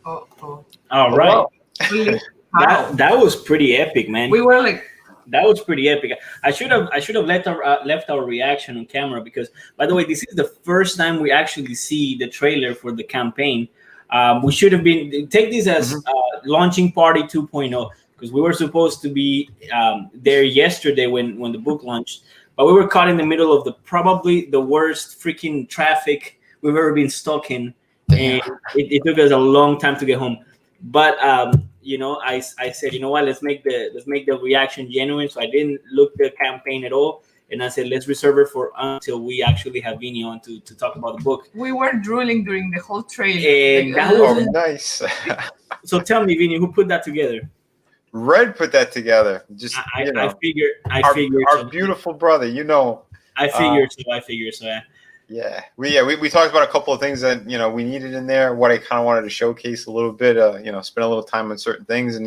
Oh. All Oh, right. wow. Really? That was pretty epic, man. We were like, That was pretty epic. I should have left our reaction on camera because, by the way, this is the first time we actually see the trailer for the campaign. We should have been take this as Mhm. launching party 2.0 because we were supposed to be there yesterday when the book launched, but we were caught in the middle of the probably the worst freaking traffic we've ever been stuck in, Damn. and it took us a long time to get home. But I said, you know what, let's make the reaction genuine. So I didn't look the campaign at all, and I said let's reserve it for until we actually have Vinny on to talk about the book. we were drooling during the whole trailer. And that Oh, was nice. so. Tell me, Vinny, who put that together? Red put that together. Just, I figured our so. beautiful brother, I figured so. I figured so. Yeah, we talked about a couple of things that we needed in there. What I kind of wanted to showcase a little bit, spend a little time on certain things, and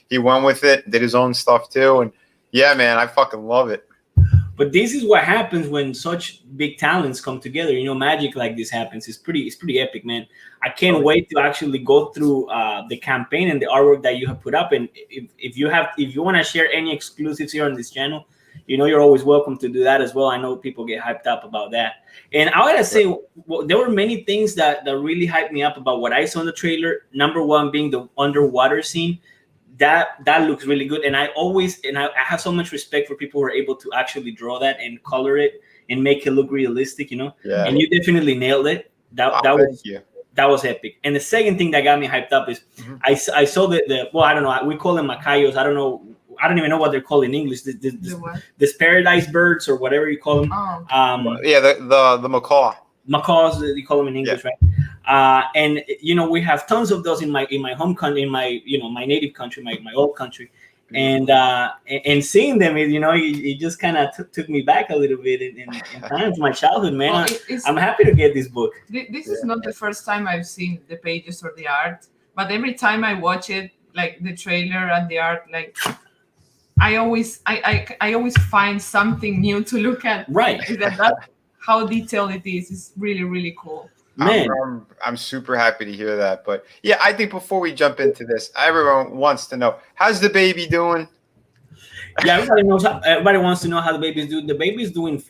he went with it, did his own stuff too, and yeah, man, I fucking love it. But this is what happens when such big talents come together. Magic like this happens. It's pretty epic, man. I can't wait to actually go through the campaign and the artwork that you have put up. And if you want to share any exclusives here on this channel, you're always welcome to do that as well. I know people get hyped up about that. And I gotta say, there were many things that really hyped me up about what I saw in the trailer. Number one being the underwater scene. That looks really good, and I have so much respect for people who are able to actually draw that and color it and make it look realistic. Yeah. And you definitely nailed it. That was epic. And the second thing that got me hyped up is I saw the I don't know, we call them macayos. I don't even know what they're called in English. This paradise birds or whatever you call them. Oh. Yeah, the macaw. Macaws, they call them in English, Yeah. right? And we have tons of those in my home country, in my my native country, my old country, and seeing them, it just kind of took me back a little bit in time to my childhood, man. Well, I'm happy to get this book. This is not the first time I've seen the pages or the art, but every time I watch it, like the trailer and the art, like I always find something new to look at. Right. That how detailed it is. It's really, really cool. Man, I'm super happy to hear that. But yeah, I think before we jump into this, everyone wants to know, how's the baby doing? Yeah, everybody wants to know how the baby's doing. The baby's doing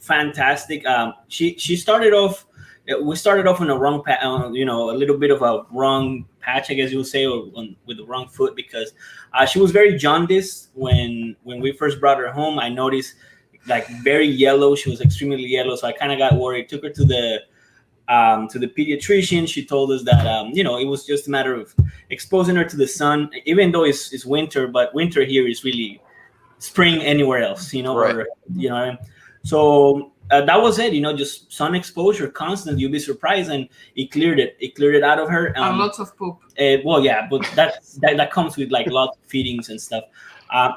fantastic. She started off. We started off on a wrong, a little bit of a wrong patch, I guess you would say, or with the wrong foot, because she was very jaundiced when we first brought her home. I noticed like very yellow. She was extremely yellow, so I kind of got worried. Took her to the pediatrician. She told us that it was just a matter of exposing her to the sun, even though it's winter, but winter here is really spring anywhere else, Right. or so that was it. Just sun exposure constant. You'll be surprised, and it cleared it out of her. And lots of poop. Well, yeah, but that comes with like lots of feedings and stuff.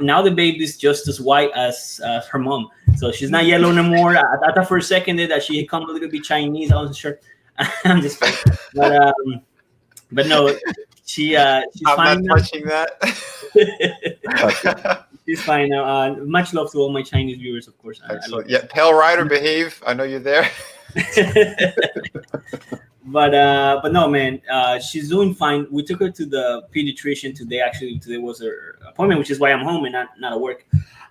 Now the baby's just as white as her mom, so she's not yellow anymore. I thought for a second that she had come a little bit Chinese. I wasn't sure. I'm just kidding. But no, she's I'm fine. not touching that. She's fine now. Much love to all my Chinese viewers, of course. I love Excellent. Yeah, Pale Rider, behave. I know you're there. But no, man, she's doing fine. We took her to the pediatrician today. Actually, today was her appointment, which is why I'm home and not at work.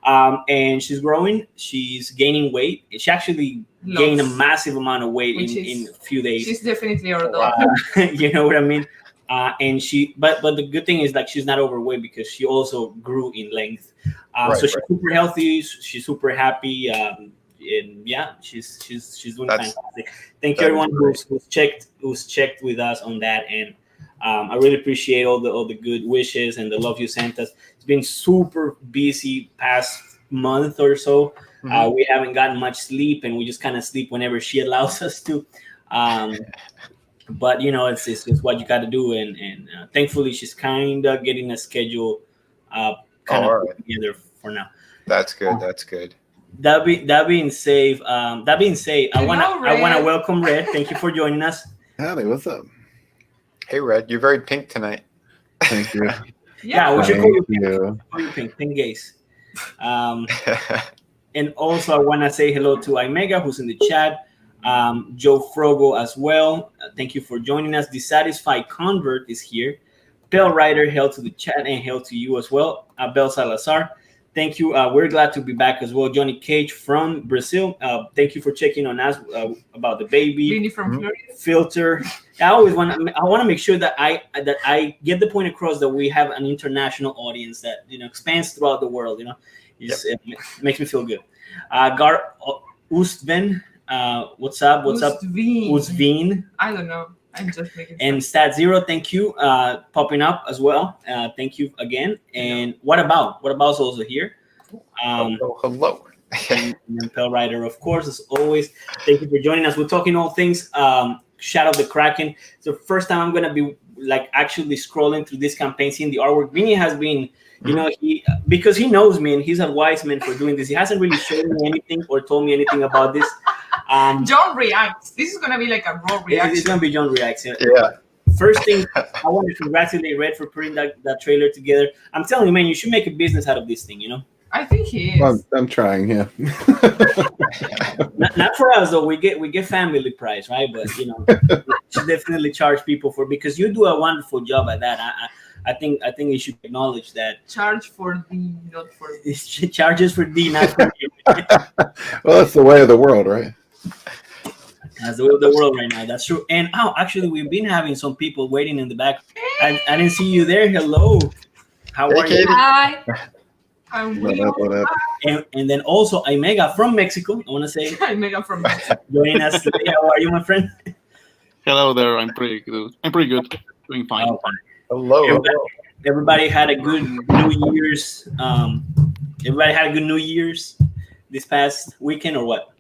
And she's growing. She's gaining weight. She actually gained a massive amount of weight in a few days. She's definitely our dog. You know what I mean? And but the good thing is like she's not overweight because she also grew in length. So she's super healthy. She's super happy. And yeah, she's doing fantastic. Thank you everyone who's checked with us on that, and I really appreciate all the good wishes and the love you sent us. It's been super busy past month or so. We haven't gotten much sleep, and we just kind of sleep whenever she allows us to. But it's what you got to do, and thankfully she's kind of getting a schedule together for now. That's good. That's good. That being said, I wanna welcome Red. Thank you for joining us. Howdy, what's up? Hey, Red, you're very pink tonight. Thank you. Yeah, we should call you Thank Pink Gaze. And also I wanna say hello to Imega, who's in the chat. Joe Frogo as well. Thank you for joining us. Dissatisfied Convert is here. Bell Rider, hail to the chat and hail to you as well. Bell Salazar, thank you. We're glad to be back as well. Johnny Cage from Brazil. Thank you for checking on us about the baby. Vinnie from Florida. Filter. I want to make sure that I get the point across that we have an international audience that expands throughout the world. It makes me feel good. Gar Ustven, what's up? Ustveen. I don't know. I'm just making. And Stat Zero, thank you, popping up as well. Thank you again. And what about's also here. Hello. and Pell Rider, of course, as always. Thank you for joining us. We're talking all things Shadow of the Kraken. It's the first time I'm gonna be actually scrolling through this campaign, seeing the artwork. Vinny has been, because he knows me and he's a wise man for doing this. He hasn't really shown me anything or told me anything about this. John reacts. This is gonna be like a raw reaction. It's gonna be John reacts. Yeah. First thing, I want to congratulate Red for putting that trailer together. I'm telling you, man, you should make a business out of this thing. I think he is. Well, I'm trying, yeah. not for us though. We get family price, right? But you should definitely charge people because you do a wonderful job at that. I think you should acknowledge that. Charge for D, not for D. Charges for D, not for you. Well, that's the way of the world, right? That's the way of the world right now. That's true. And actually, we've been having some people waiting in the back. I didn't see you there. Hello. How are you? Hi. What up? And then also Imega from Mexico. I want to say Imega from Mexico. Joining us today. How are you, my friend? Hello there. I'm pretty good. Doing fine. Oh, Hello. Everybody had a good New Year's. Everybody had a good New Year's this past weekend, or what?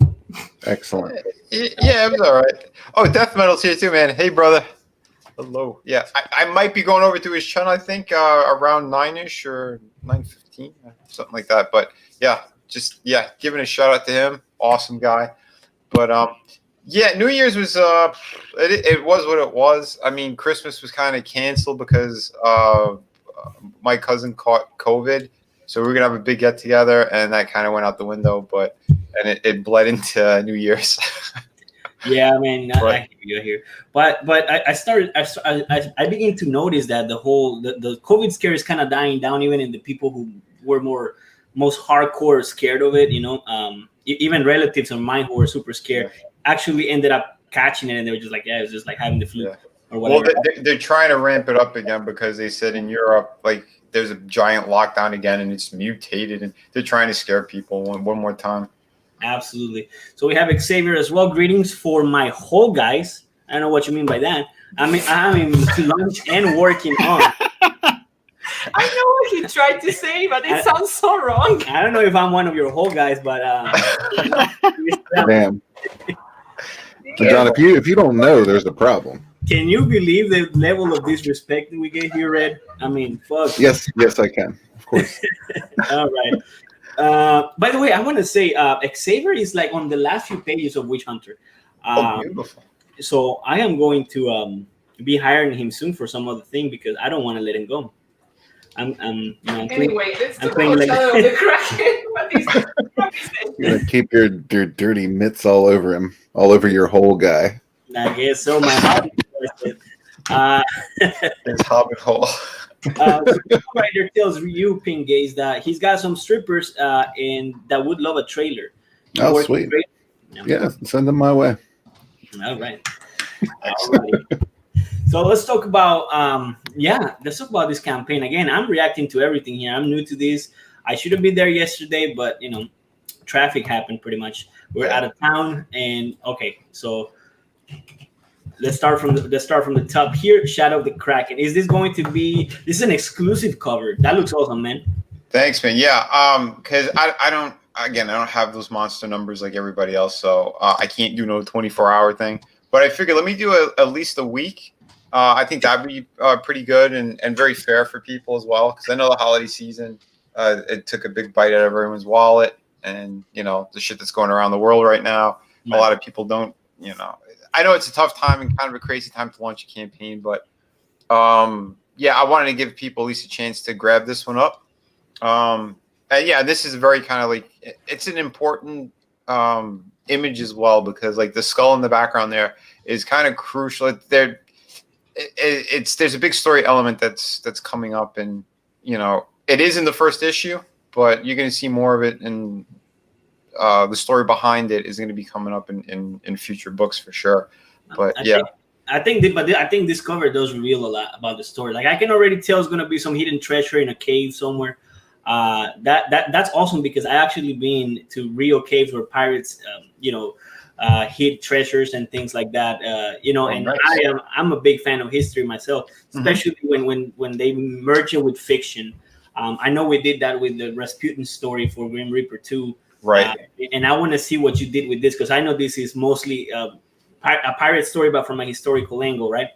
Excellent. Yeah, it was all right. Oh, Death Metal's here too, man. Hey, brother. Hello. Yeah, I might be going over to his channel, I think, around 9-ish or 9:15, something like that. But yeah, giving a shout out to him. Awesome guy. But yeah, New Year's was it was what it was. I mean, Christmas was kind of canceled because my cousin caught COVID, so we were gonna have a big get together, and that kind of went out the window. But it bled into New Year's. Yeah, man, Right. I hear you here. But I began to notice that the COVID scare is kind of dying down, even in the people who were most hardcore scared of it. Even relatives of mine who were super scared actually ended up catching it, and they were just like, yeah, it was just like having the flu or whatever. Well, they're trying to ramp it up again because they said in Europe, there's a giant lockdown again, and it's mutated, and they're trying to scare people one more time. Absolutely. So we have Xavier as well. Greetings for my whole guys. I don't know what you mean by that. I'm in lunch and working on. I know what he tried to say, but it sounds so wrong. I don't know if I'm one of your whole guys, but Damn. John, if you don't know, there's a problem. Can you believe the level of disrespect that we get here, Red? I mean, fuck. Yes, I can. Of course. All right. By the way, I want to say Xavier is on the last few pages of Witch Hunter. Beautiful. So I am going to be hiring him soon for some other thing because I don't want to let him go. Anyway, let's talk playing about like- Shadow of the Kraken. What is You're gonna keep your dirty mitts all over him, all over your whole guy. I guess so. My hobby. It's Hobbit Hole. Rider tells you, Pink Gaze, that he's got some strippers and that would love a trailer. You Oh, work sweet. with Yeah, send them my way. All right. So let's talk about let's talk about this campaign again. I'm reacting to everything here. I'm new to this. I should have been there yesterday, but traffic happened pretty much. We're out of town, and okay, so let's start from the top here. Shadow of the Kraken. Is this going to be? This is an exclusive cover. That looks awesome, man. Thanks, man. Yeah, because I don't have those monster numbers like everybody else, so I can't do no 24-hour thing. But I figured let me do at least a week. I think that'd be pretty good and very fair for people as well, because I know the holiday season it took a big bite out of everyone's wallet, and the shit that's going around the world right now. A lot of people don't. I know it's a tough time and kind of a crazy time to launch a campaign, but I wanted to give people at least a chance to grab this one up. And this is very kind of it's an important Image as well, because like the skull in the background there is kind of crucial. There's a big story element that's coming up, and it is in the first issue, but you're going to see more of it, and the story behind it is going to be coming up in future books for sure. But I think this cover does reveal a lot about the story. Like I can already tell it's going to be some hidden treasure in a cave somewhere. That's awesome, because I actually been to real caves where pirates, hid treasures and things like that. And nice. I'm a big fan of history myself, especially when they merge it with fiction. I know we did that with the Rasputin story for Grim Reaper 2. Right. And I want to see what you did with this, because I know this is mostly a pirate story, but from a historical angle, right?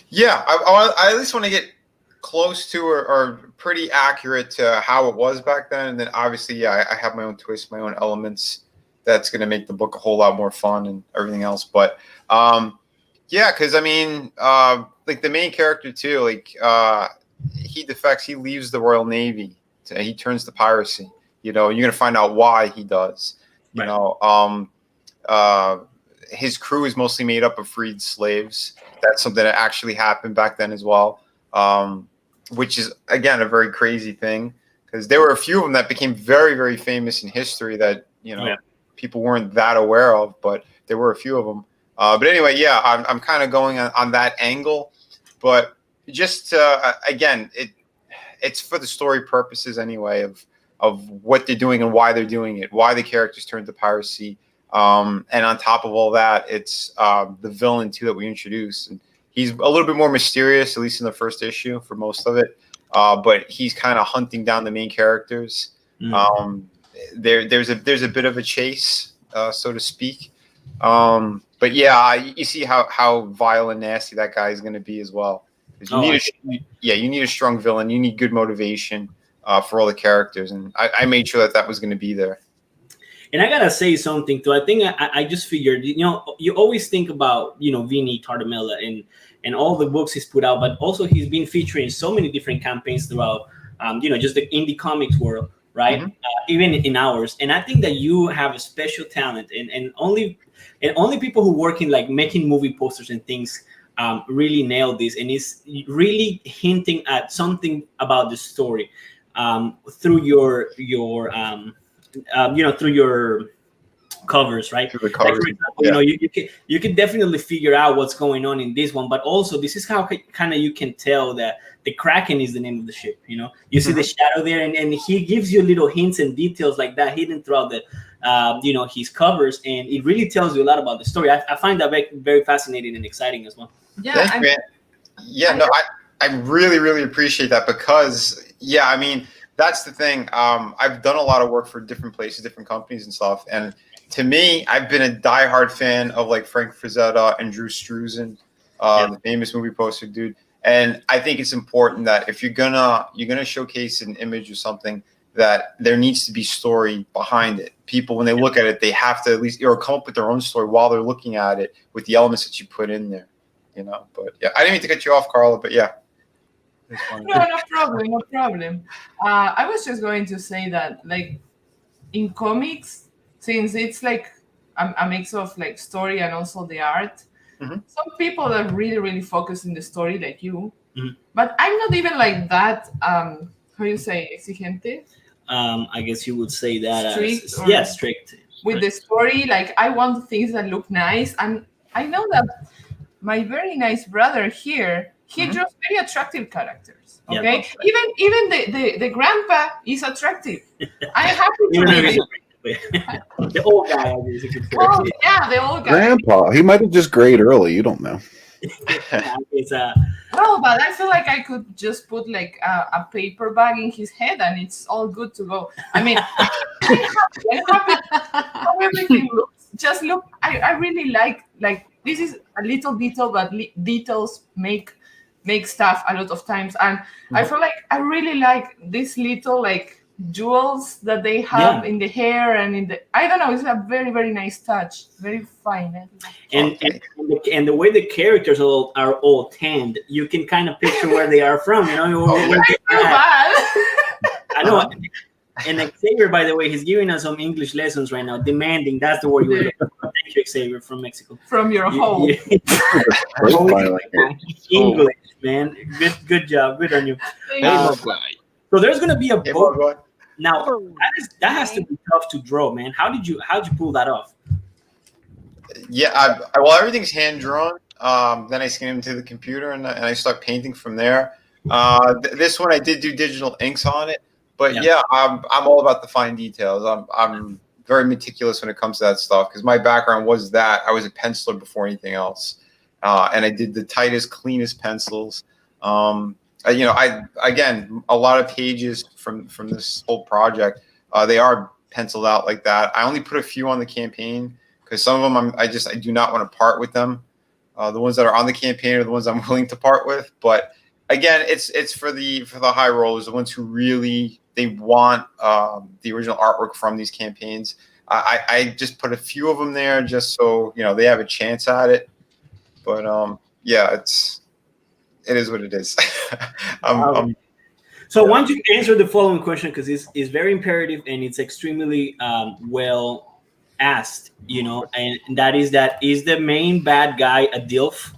Yeah, I at least want to get close to or pretty accurate to how it was back then, and then obviously, I have my own twists, my own elements that's going to make the book a whole lot more fun and everything else. But because I mean, like the main character too, like he defects, he leaves the Royal Navy, he turns to piracy. You're going to find out why he does. Right. His crew is mostly made up of freed slaves. That's something that actually happened back then as well. Which is, again, a very crazy thing, because there were a few of them that became very, very famous in history that, people weren't that aware of, but there were a few of them. But anyway, I'm kind of going on that angle. But just, again, it's for the story purposes anyway of what they're doing and why they're doing it, why the characters turn to piracy. And on top of all that, it's the villain, too, that we introduced. And he's a little bit more mysterious, at least in the first issue for most of it. But he's kind of hunting down the main characters. There's a bit of a chase, so to speak. But you see how vile and nasty that guy is going to be as well. You need a strong villain. You need good motivation for all the characters, and I made sure that was going to be there. And I gotta say something too. I think I just figured, you always think about, Vinnie Tartamella and all the books he's put out, but also he's been featured in so many different campaigns throughout, just the indie comics world, right? Even in ours. And I think that you have a special talent, and only people who work in like making movie posters and things really nail this, and it's really hinting at something about the story through your through your covers, right? Through the covers, like, for example, you can definitely figure out what's going on in this one, but also this is how kind of you can tell that the Kraken is the name of the ship. You see the shadow there, and he gives you little hints and details like that hidden throughout the his covers, and it really tells you a lot about the story. I find that very, very fascinating and exciting as well. Thanks, man. I really, really appreciate that, because I mean, that's the thing. I've done a lot of work for different places, different companies and stuff. And to me, I've been a diehard fan of like Frank Frazetta and Drew Struzan, the famous movie poster dude. And I think it's important that if you're gonna showcase an image or something, that there needs to be story behind it. People, when they look at it, they have to at least come up with their own story while they're looking at it with the elements that you put in there. But I didn't mean to cut you off, Carla, but No problem. I was just going to say that, like, in comics, since it's like a mix of like story and also the art, some people are really, really focused in the story, like you. But I'm not even like that. How you say, exigente? I guess you would say that strict. Strict. With the story, like I want things that look nice, and I know that my very nice brother here, he draws very attractive characters. Okay, even the grandpa is attractive. I'm happy to read it. The old guy, I guess you could say. Oh yeah, the old guy. Grandpa, he might have just grayed early. You don't know. Well, but I feel like I could just put like a paper bag in his head and it's all good to go. I mean, I'm happy how everything looks. Just look. I really like this is a little detail, but details make stuff a lot of times, and I feel like I really like this little like jewels that they have in the hair and in the, I don't know, it's a very, very nice touch, very fine. And the way the characters are all tanned, you can kind of picture where they are from, I know. And Xavier, by the way, he's giving us some English lessons right now. Demanding, that's the word you were looking for. Thank you, Xavier from Mexico. From your home. English, man. Good job. Good on you. Thank Hey, you. Mogwai. So there's gonna be a Hey, boat. Margot. Now that has to be tough to draw, man. How'd you pull that off? Yeah, well, everything's hand drawn. Then I scan them to the computer and I start painting from there. This one I did do digital inks on it, but yeah, I'm all about the fine details. I'm very meticulous when it comes to that stuff because my background was that I was a penciler before anything else, and I did the tightest, cleanest pencils. I again a lot of pages from this whole project. They are penciled out like that. I only put a few on the campaign because some of them I do not want to part with them. The ones that are on the campaign are the ones I'm willing to part with. But again, it's for the high rollers, the ones who really they want the original artwork from these campaigns. I just put a few of them there just so they have a chance at it. But yeah, it is what it is. So once you answer the following question, because it's very imperative and it's extremely well asked, and that is the main bad guy a DILF?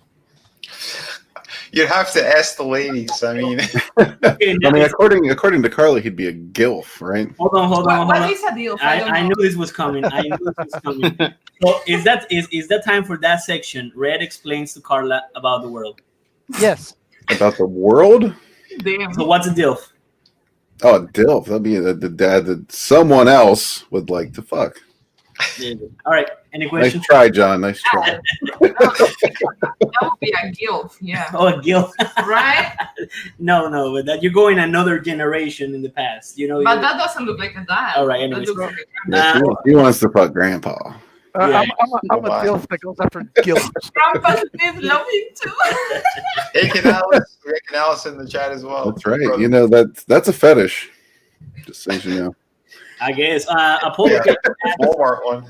You'd have to ask the ladies. I mean, Okay, I mean, according to Carly, he'd be a gilf, right? hold on. What is a deal? I knew this was coming. So is that time for that section? Red explains to Carla about the world. Yes. About the world? Damn. So what's a DILF? Oh, a dilf. That'd be the dad that someone else would like to fuck. All right. Any Nice questions? try, John. Nice try. That would be a guilt. Yeah. Oh, a guilt. Right? No, but that you're going another generation in the past. But that doesn't look like a dad. All right, That anyways. looks like a Yeah, he wants to fuck grandpa. Yeah. I'm a DILF that goes after guilt. grandpa did love him too. hey, Canales in the chat as well. That's right. That's a fetish. Just so you know. I guess. Apollo. Walmart one.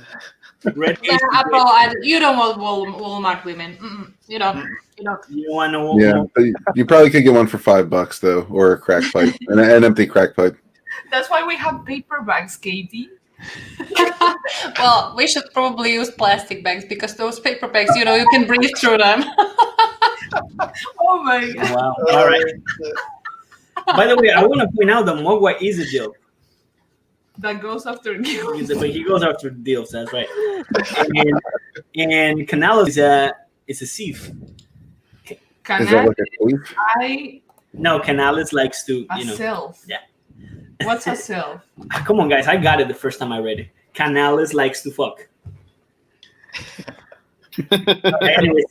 Red Yeah, Apple, you don't want Walmart women. You don't. You don't want to. Yeah, but you probably could get one for $5 though, or a crack pipe, an empty crack pipe. That's why we have paper bags, Katie. Well, we should probably use plastic bags because those paper bags, you can breathe through them. Oh my god. Wow. All right. By the way, I want to point out that Mogwai is a DILF. That goes after guilt. But he goes after DILFs. That's right. And Canales is a thief. Can Is that like a thief? No, Canales likes to, a self. Yeah. What's a self? Come on, guys. I got it the first time I read it. Canales likes to fuck. Anyways.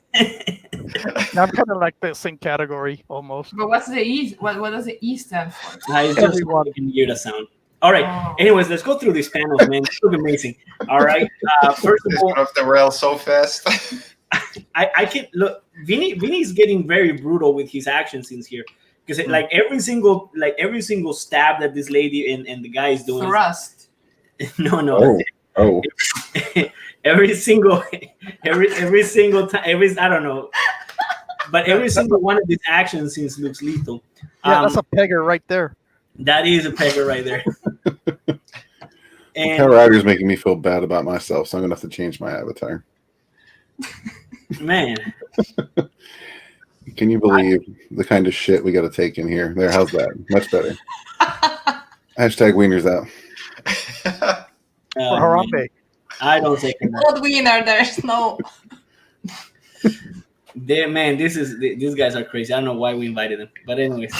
I'm kind of like the same category almost. But what's the E? What does the E stand for? I just Everyone. can hear the sound. All right. Oh. Anyways, let's go through these panels, man. It's look amazing. All right. First of This all, went off the rails so fast. I can look. Vinny's getting very brutal with his action scenes here because like every single stab that this lady and the guy is doing. Thrust. No. Oh. every single time. I don't know. But every single one of these action scenes looks lethal. Yeah, that's a pegger right there. That is a pegger right there. And Power Rider's making me feel bad about myself, so I'm gonna have to change my avatar. man, Can you believe the kind of shit we got to take in here? There, how's that? Much better. Hashtag wieners out. For Harambe. I don't take him. Old winner, there's no. Man, these guys are crazy. I don't know why we invited them, but anyways.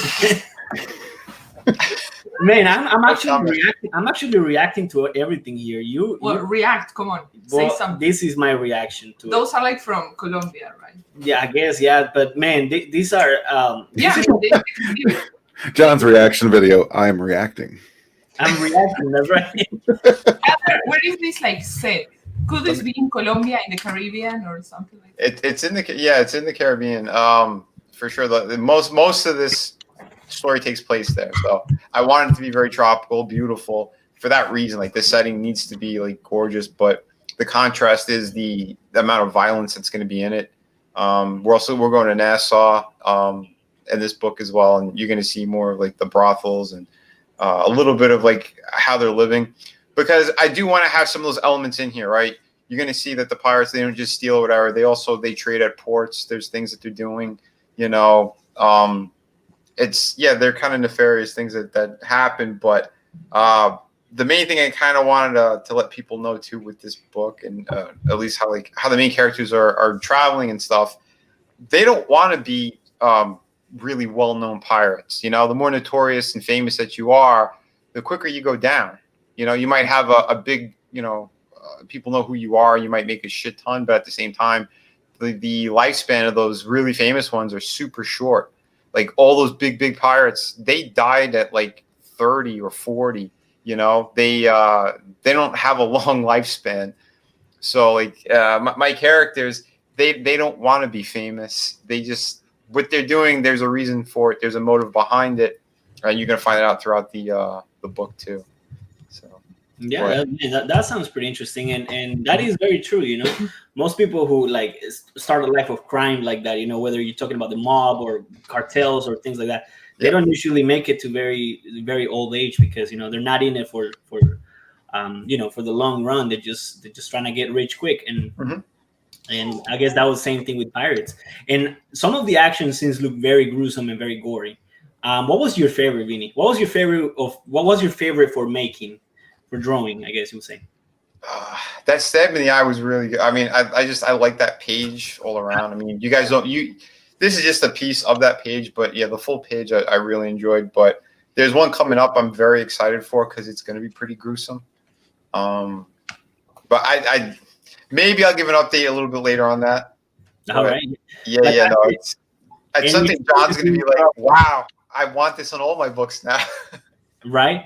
Man, I'm actually reacting to everything here. React. Come on. Say something. This is my reaction to Those are like from Colombia, right? Yeah, I guess. Yeah, but man, these are. John's reaction video. I'm reacting. I'm reacting. That's right. Where is this like set? Could this be in Colombia, in the Caribbean, or something like that? It's in the Caribbean. For sure. The most of this story takes place there. So I wanted it to be very tropical, beautiful. For that reason, like the setting needs to be like gorgeous, but the contrast is the amount of violence that's going to be in it. We're going to Nassau in this book as well, and you're going to see more of like the brothels and a little bit of like how they're living, because I do want to have some of those elements in here, right? You're going to see that the pirates, they don't just steal or whatever. They trade at ports. There's things that they're doing, you know. They're kind of nefarious things that happen, but the main thing I kind of wanted to let people know too with this book, and at least how the main characters are traveling and stuff. They don't want to be really well-known pirates. You know, the more notorious and famous that you are, the quicker you go down. You know, you might have a big, you know, people know who you are. You might make a shit ton, but at the same time, the lifespan of those really famous ones are super short. Like all those big pirates, they died at like 30 or 40. You know, they don't have a long lifespan. So like my characters, they don't want to be famous. They just, what they're doing, there's a reason for it. There's a motive behind it, and you're gonna find it out throughout the book too. So yeah, that sounds pretty interesting, and that is very true. You know, most people who like start a life of crime like that, you know, whether you're talking about the mob or cartels or things like that, they don't usually make it to very old age, because you know they're not in it for you know, for the long run. They're just trying to get rich quick, and and I guess that was the same thing with pirates. And some of the action scenes look very gruesome and very gory. What was your favorite, Vinny? What was your favorite for making? For drawing, I guess you would say. That stab in the eye was really good. I mean, I like that page all around. I mean, you guys don't this is just a piece of that page, but yeah, the full page I really enjoyed. But there's one coming up I'm very excited for because it's going to be pretty gruesome. But I maybe I'll give an update a little bit later on that. All right. Yeah, no, it's something John's going to be like, wow, I want this on all my books now. Right.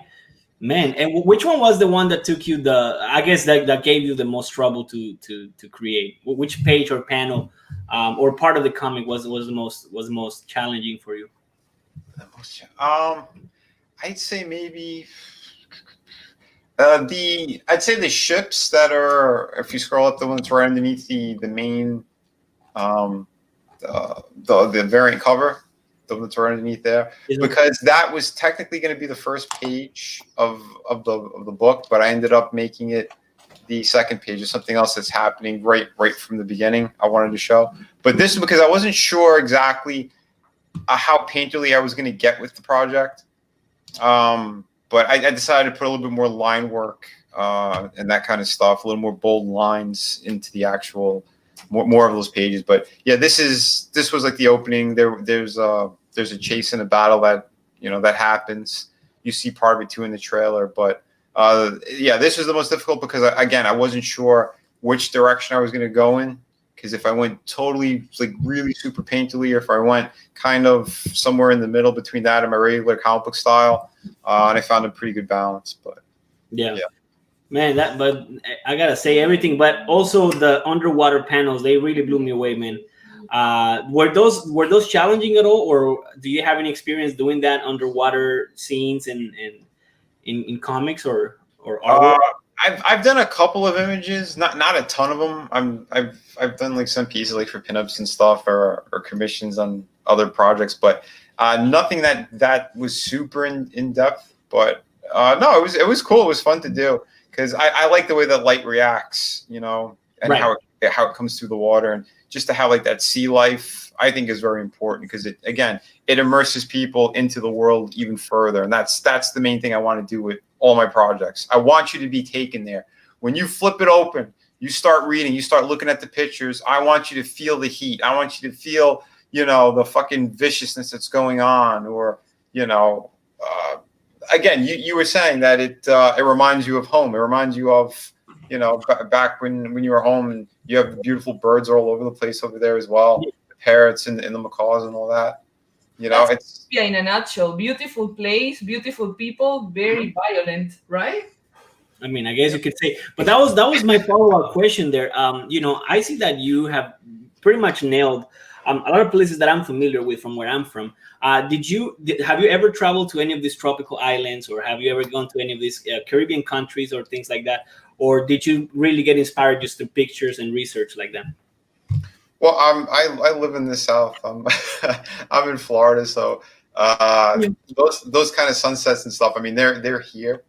Man, and which one was the one that took you I guess that gave you the most trouble to create? Which page or panel or part of the comic was the most challenging for you? I'd say maybe I'd say the ships that are, if you scroll up, the one that's right underneath the main the variant cover. The ones right underneath there, because that was technically going to be the first page of the book, but I ended up making it the second page of something else that's happening right from the beginning. I wanted to show, but this is because I wasn't sure exactly how painterly I was going to get with the project. But I decided to put a little bit more line work and that kind of stuff, a little more bold lines into the actual. More of those pages, but yeah, this was like the opening. There's a chase and a battle that that happens. You see part of it too in the trailer, but yeah, this was the most difficult because I wasn't sure which direction I was going to go in, because if I went totally like really super painterly, or if I went kind of somewhere in the middle between that and my regular comic book style, and I found a pretty good balance. But yeah. Man, but I gotta say everything, but also the underwater panels, they really blew me away, man. Were those challenging at all, or do you have any experience doing that underwater scenes in comics or artwork? I've done a couple of images, not a ton of them. I've done like some pieces like for pinups and stuff, or commissions on other projects, but nothing that was super in depth. But no, it was cool. It was fun to do. Because I like the way that light reacts, and how it comes through the water, and just to have like that sea life, I think is very important, because it immerses people into the world even further, and that's the main thing I want to do with all my projects. I want you to be taken there. When you flip it open, you start reading, you start looking at the pictures. I want you to feel the heat. I want you to feel, the fucking viciousness that's going on, or again, you were saying that it reminds you of home. It reminds you of, back when you were home, and you have the beautiful birds all over the place over there as well. The parrots and the macaws and all that. It's in a nutshell, beautiful place, beautiful people, very violent, right? I mean, I guess you could say, but that was my follow-up question there. I see that you have pretty much nailed a lot of places that I'm familiar with from where I'm from. Have you ever traveled to any of these tropical islands, or have you ever gone to any of these Caribbean countries or things like that? Or did you really get inspired just through pictures and research like that? Well, I live in the South. I'm in Florida, so Those kind of sunsets and stuff. I mean, they're here.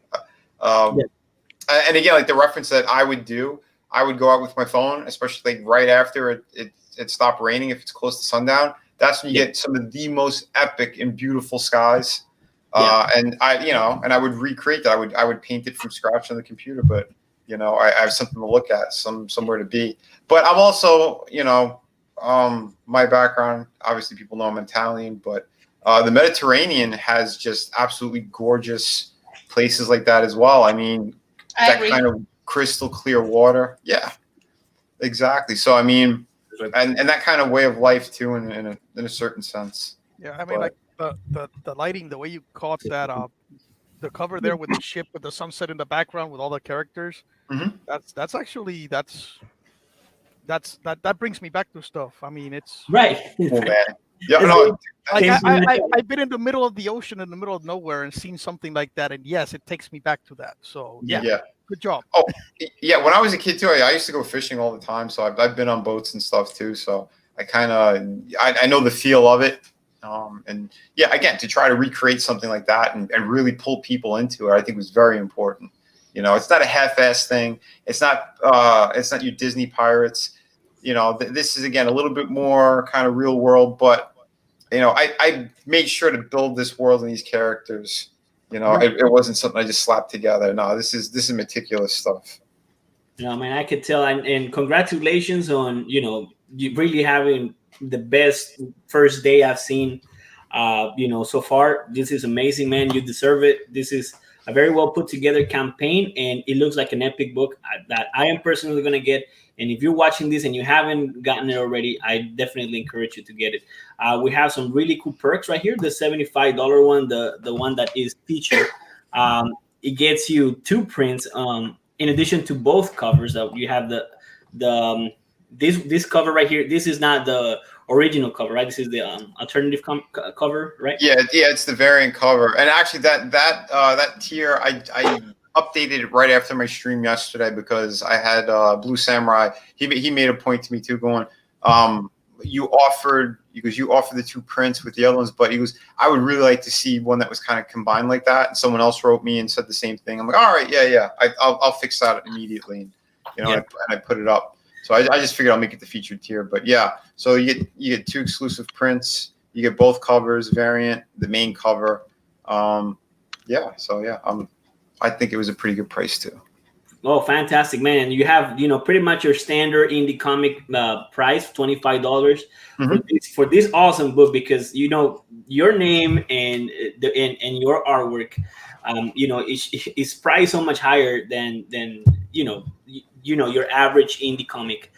And again, like the reference that I would do, I would go out with my phone, especially like right after it stopped raining. If it's close to sundown, that's when you get some of the most epic and beautiful skies. And I would recreate that. I would paint it from scratch on the computer, but I have something to look at, somewhere to be. But I'm also, my background, obviously people know I'm Italian, but the Mediterranean has just absolutely gorgeous places like that as well. I mean, that kind of crystal clear water. Yeah, exactly. So, I mean, and that kind of way of life too, in a certain sense. Yeah, I mean, like the lighting, the way you caught that the cover there with the ship with the sunset in the background with all the characters. Mm-hmm. That brings me back to stuff. I mean, it's right. Oh, man. Yeah, no, I've been in the middle of the ocean, in the middle of nowhere, and seen something like that, and yes, it takes me back to that. So yeah. Good job. Oh, yeah. When I was a kid too, I used to go fishing all the time. So I've been on boats and stuff too. So I know the feel of it. And yeah, again, to try to recreate something like that and really pull people into it, I think was very important. It's not a half-assed thing. It's not your Disney pirates. This is again a little bit more kind of real world, but I made sure to build this world and these characters. It wasn't something I just slapped together. No, this is meticulous stuff. Man, I could tell, and congratulations on you really having the best first day I've seen so far. This is amazing, man. You deserve it. This is a very well put together campaign, and it looks like an epic book that I am personally going to get. And if you're watching this and you haven't gotten it already, I definitely encourage you to get it. We have some really cool perks right here. The $75 one, the one that is featured, it gets you 2 prints. In addition to both covers, that you have this cover right here. This is not the original cover, right? This is the alternative cover, right? Yeah, it's the variant cover. And actually, that tier, I updated it right after my stream yesterday because I had Blue Samurai. He made a point to me too, going, you offered the 2 prints with the other ones, but he goes, I would really like to see one that was kind of combined like that. And someone else wrote me and said the same thing. I'm like, all right, yeah, I'll fix that immediately. And I put it up. So I just figured I'll make it the featured tier. But yeah, so you get 2 exclusive prints. You get both covers, variant, the main cover. I think it was a pretty good price too. Oh, fantastic, man. And you have, pretty much your standard indie comic price, $25 for this awesome book, because, your name and your artwork, is priced so much higher than your average indie comic.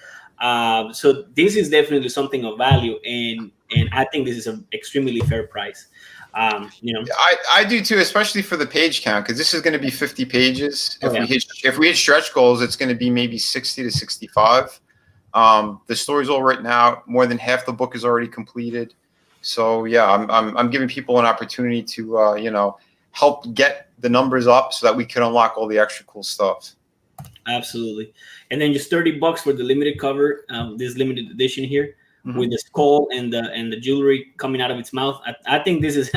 So this is definitely something of value. And I think this is an extremely fair price. I do too, especially for the page count, because this is going to be 50 pages. If we hit stretch goals, it's going to be maybe 60 to 65. The story's all written out. More than half the book is already completed. So yeah, I'm giving people an opportunity to help get the numbers up so that we can unlock all the extra cool stuff. Absolutely. And then just $30 for the limited cover, this limited edition here. With the skull and the jewelry coming out of its mouth. I think this is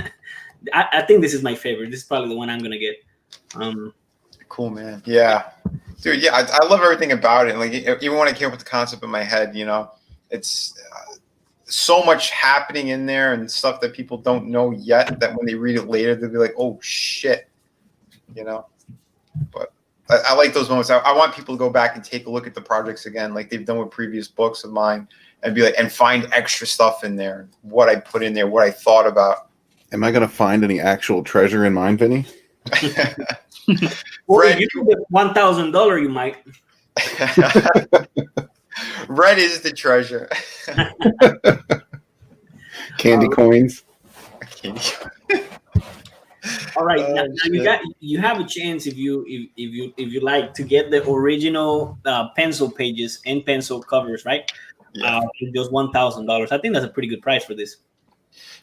I think this is my favorite. This is probably the one I'm gonna get. Cool, man. Yeah, dude. Yeah, I love everything about it. Like even when I came up with the concept in my head, it's so much happening in there and stuff that people don't know yet. That when they read it later, they'll be like, "Oh shit," But I like those moments. I want people to go back and take a look at the projects again, like they've done with previous books of mine. And be like, and find extra stuff in there. What I put in there, what I thought about. Am I going to find any actual treasure in mine, Vinny? Well, if you get $1,000, you might. Red is the treasure. Candy coins. All right, now you have a chance if you like to get the original pencil pages and pencil covers, right? Yeah. Just $1,000. I think that's a pretty good price for this.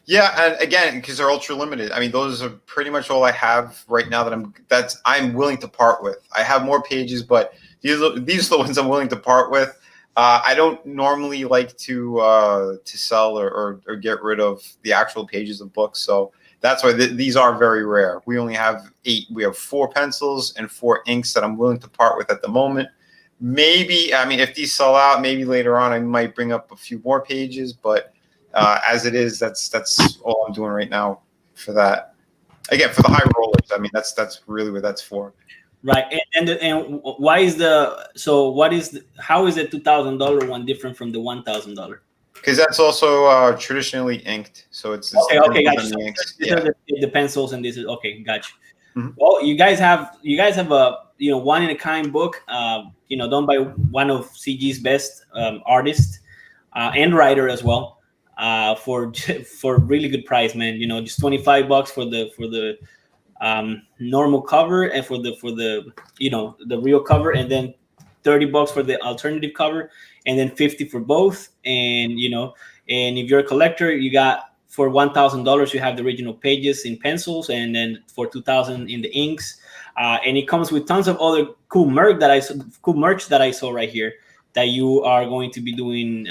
Yeah, and again, because they're ultra limited. I mean, those are pretty much all I have right now that I'm willing to part with. I have more pages, but these are the ones I'm willing to part with. I don't normally like to sell or get rid of the actual pages of books, so that's why these are very rare. We only have 8. We have 4 pencils and 4 inks that I'm willing to part with at the moment. Maybe, I mean, if these sell out, maybe later on I might bring up a few more pages, but as it is, that's all I'm doing right now for that. Again, for the high rollers, I mean, that's really what that's for. Right, and why is how is the $2,000 one different from the $1,000? Because that's also traditionally inked, so it's okay, gotcha. the inks. These Yeah. are the pencils, and this is okay, gotcha. Mhm. Well, you guys have a one in a kind book, done by one of CG's best artists and writer as well, for really good price, man. Just $25 for the normal cover, and for the the real cover, and then $30 for the alternative cover, and then 50 for both. And and if you're a collector, you got, for $1,000 you have the original pages in pencils, and then for $2,000 in the inks. And it comes with tons of other cool merch that I saw right here, that you are going to be doing.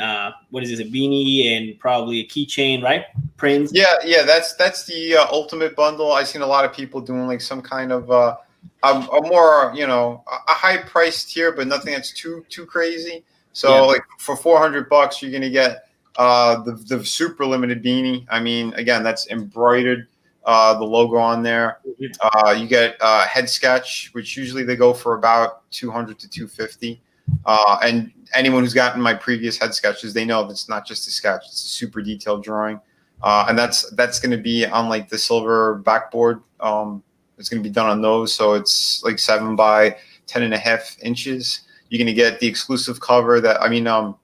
What is this, a beanie and probably a keychain, right? Prints. Yeah, that's the ultimate bundle. I've seen a lot of people doing like some kind of a more a high price tier, but nothing that's too crazy. So like for $400, you're gonna get the super limited beanie. I mean, again, that's embroidered, the logo on there. You get head sketch, which usually they go for about $200 to $250. And anyone who's gotten my previous head sketches, they know that's not just a sketch; it's a super detailed drawing. And that's going to be on like the silver backboard. It's going to be done on those, so it's like 7 by 10.5 inches. You're going to get the exclusive cover the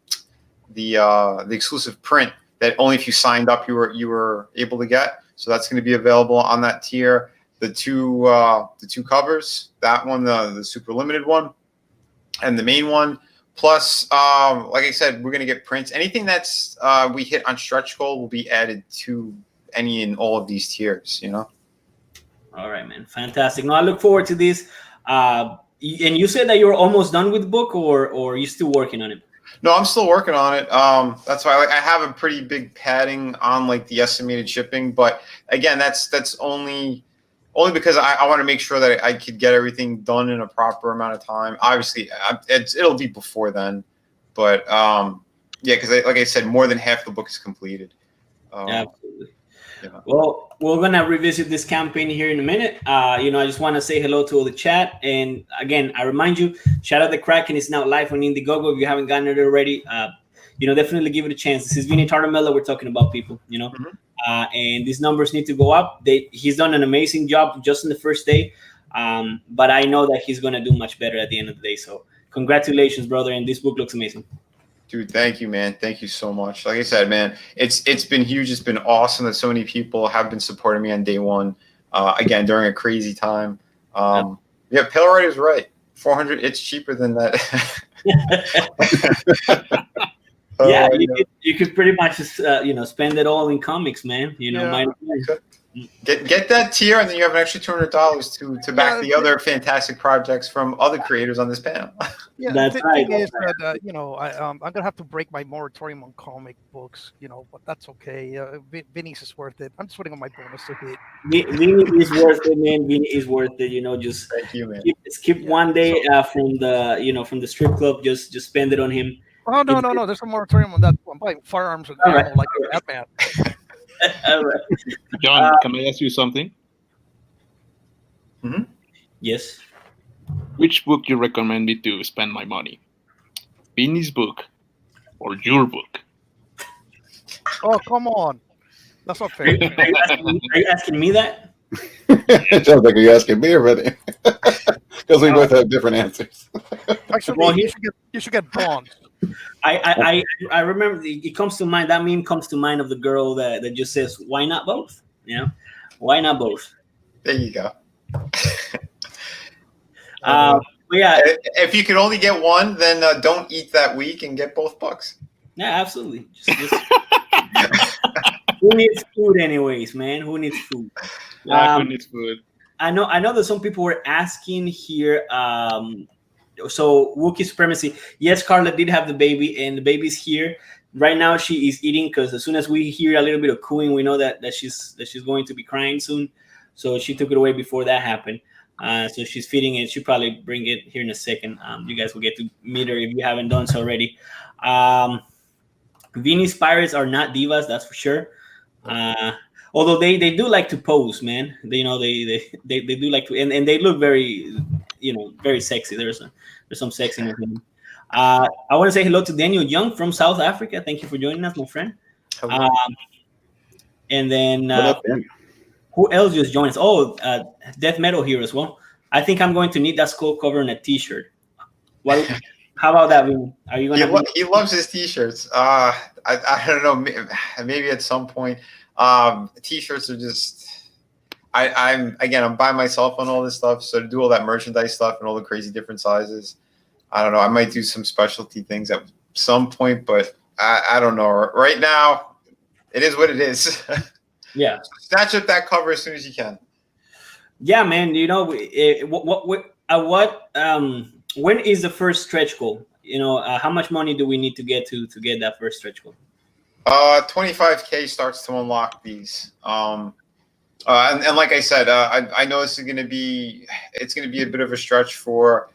exclusive print that only if you signed up you were able to get. So that's going to be available on that tier. The two covers, that one, the super limited one, and the main one. Plus, like I said, we're going to get prints. Anything that's we hit on stretch goal will be added to any and all of these tiers, All right, man. Fantastic. No, I look forward to this. And you said that you're almost done with the book, or you still working on it? No, I'm still working on it. That's why I have a pretty big padding on like the estimated shipping. But again, that's only because I want to make sure that I could get everything done in a proper amount of time. Obviously, it'll be before then. But because like I said, more than half the book is completed. Absolutely. Well, we're gonna revisit this campaign here in a minute. I just want to say hello to all the chat, and again, I remind you, shout out the Kraken is now live on Indiegogo. If you haven't gotten it already, definitely give it a chance. This is Vinnie Tartamella. We're talking about people, and these numbers need to go up. He's done an amazing job just in the first day, but I know that he's gonna do much better at the end of the day. So, congratulations, brother! And this book looks amazing. Dude, thank you, man. Thank you so much. Like I said, man, it's been huge. It's been awesome that so many people have been supporting me on day one. Again, during a crazy time. Yeah, Pale is right. 400. It's cheaper than that. Yeah, you could pretty much spend it all in comics, man. Get that tier, and then you have an extra $200 to back the other fantastic projects from other creators on this panel. Yeah, that's right. Thing is that, I'm gonna have to break my moratorium on comic books, but that's okay. Vinny's is worth it. I'm just waiting on my bonus to hit. Vinny is worth it, man. Vinny is worth it. Just thank you, man. Skip one day from the strip club. Just spend it on him. Oh no! There's a moratorium on that. I'm buying firearms and ammo like Batman. All right. John, can I ask you something? Mm-hmm. Yes. Which book you recommend me to spend my money? Vinny's book or your book? Oh, come on. That's not fair. Are you asking me that? It sounds like you're asking me already. Because we both have different answers. Actually, you should get Bonds. I remember it comes to mind. That meme comes to mind of the girl that just says, "Why not both?" Why not both? There you go. But yeah, if you can only get one, then don't eat that week and get both books. Yeah, absolutely. Just who needs food, anyways, man? Who needs food? Who needs food? I know that some people were asking here. So Wookiee supremacy. Yes, Carla did have the baby, and the baby's here right now. She is eating because as soon as we hear a little bit of cooing, we know that she's going to be crying soon. So she took it away before that happened. So she's feeding it. She'll probably bring it here in a second. You guys will get to meet her if you haven't done so already. Vinnie's pirates are not divas, that's for sure. Although they do like to pose, man. They do like to, and they look very, very sexy. There's some sexiness in them. I want to say hello to Daniel Young from South Africa. Thank you for joining us, my friend. Hello. And then What up, Dan? who else just joined us? Oh, Death Metal here as well. I think I'm going to need that skull cover and a T-shirt. What? How about that? Are you going to? He loves his T-shirts. I don't know. Maybe at some point, T-shirts are just. I'm by myself on all this stuff, so to do all that merchandise stuff and all the crazy different sizes, I don't know. I might do some specialty things at some point, but I don't know. Right now, it is what it is. Yeah. Snatch up that cover as soon as you can. Yeah, man. When is the first stretch goal? How much money do we need to get that first stretch goal? 25K starts to unlock these. And like I said, I know this is going to be a bit of a stretch for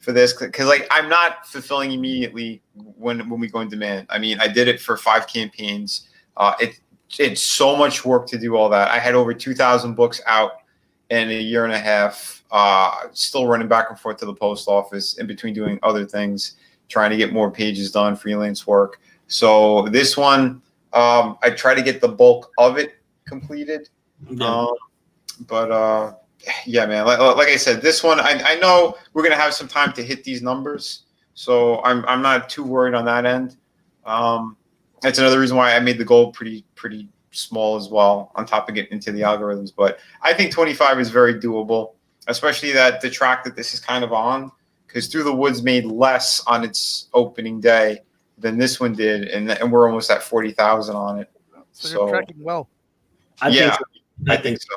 this because like I'm not fulfilling immediately when we go in demand. I mean, I did it for 5 campaigns. It's so much work to do all that. I had over 2,000 books out in a year and a half, still running back and forth to the post office in between doing other things, trying to get more pages done, freelance work. So this one, I try to get the bulk of it completed. Yeah. Yeah, man, like I said, this one, I know we're going to have some time to hit these numbers. So I'm not too worried on that end. That's another reason why I made the goal pretty small as well, on top of getting into the algorithms. But I think 25 is very doable, especially that the track that this is kind of on, because Through the Woods made less on its opening day than this one did, and we're almost at 40,000 on it. So you're tracking well. I think so.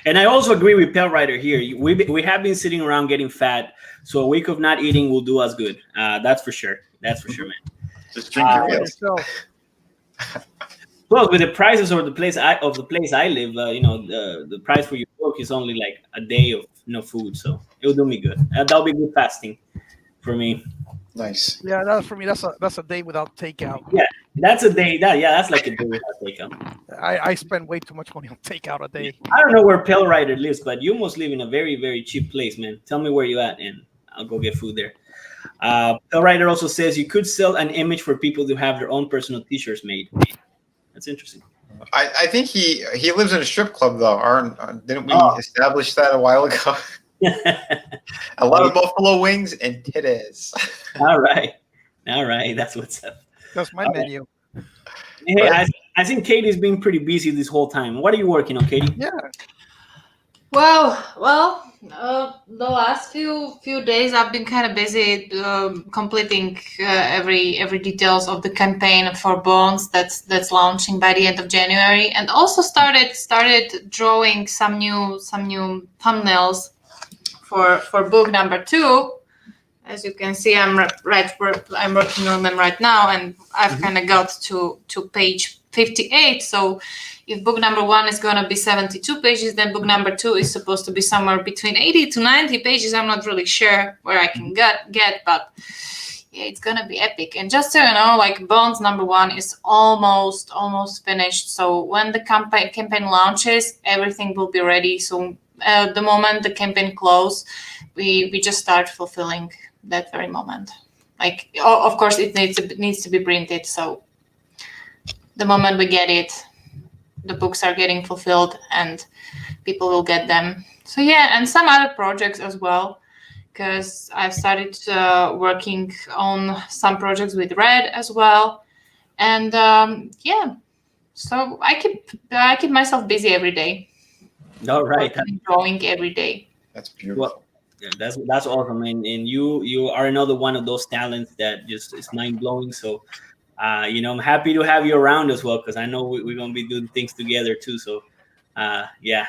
And I also agree with Pale Rider here. We have been sitting around getting fat, so a week of not eating will do us good. That's for sure. That's for sure, man. Just drink your meals. Well, with the prices of the place I live, the price for your book is only like a day of no food, so it'll do me good. That'll be good fasting for me. Nice. Yeah, that's for me. That's a day without takeout. Yeah, that's a day. That's like a day without takeout. I spend way too much money on takeout a day. I don't know where Pale Rider lives, but you must live in a very, very cheap place, man. Tell me where you at, and I'll go get food there. Pale Rider also says you could sell an image for people to have their own personal T-shirts made. That's interesting. I think he lives in a strip club though. Didn't we establish that a while ago? A lot of buffalo wings and titties. All right. That's what's up. That's my menu. Hey, I think Katie's been pretty busy this whole time. What are you working on, Katie? Yeah. Well, the last few days I've been kind of busy completing every details of the campaign for Bones that's launching by the end of January, and also started drawing some new thumbnails for book number 2. As you can see, I'm working on them right now, and I've kind of got to page 58. So if book number 1 is going to be 72 pages, then book number 2 is supposed to be somewhere between 80 to 90 pages. I'm not really sure where I can get, but yeah, it's going to be epic. And just so you know, like Bones number 1 is almost finished. So when the campaign launches, everything will be ready. So the moment the campaign closes, we just start fulfilling that very moment. Like, of course, it needs to be printed. So the moment we get it, the books are getting fulfilled and people will get them. So yeah, and some other projects as well, because I've started working on some projects with Red as well. And yeah, so I keep myself busy every day. All right. Drawing every day. That's beautiful. Well, yeah, that's awesome, and you are another one of those talents that just is mind blowing. So, I'm happy to have you around as well, because I know we're gonna be doing things together too. So, yeah,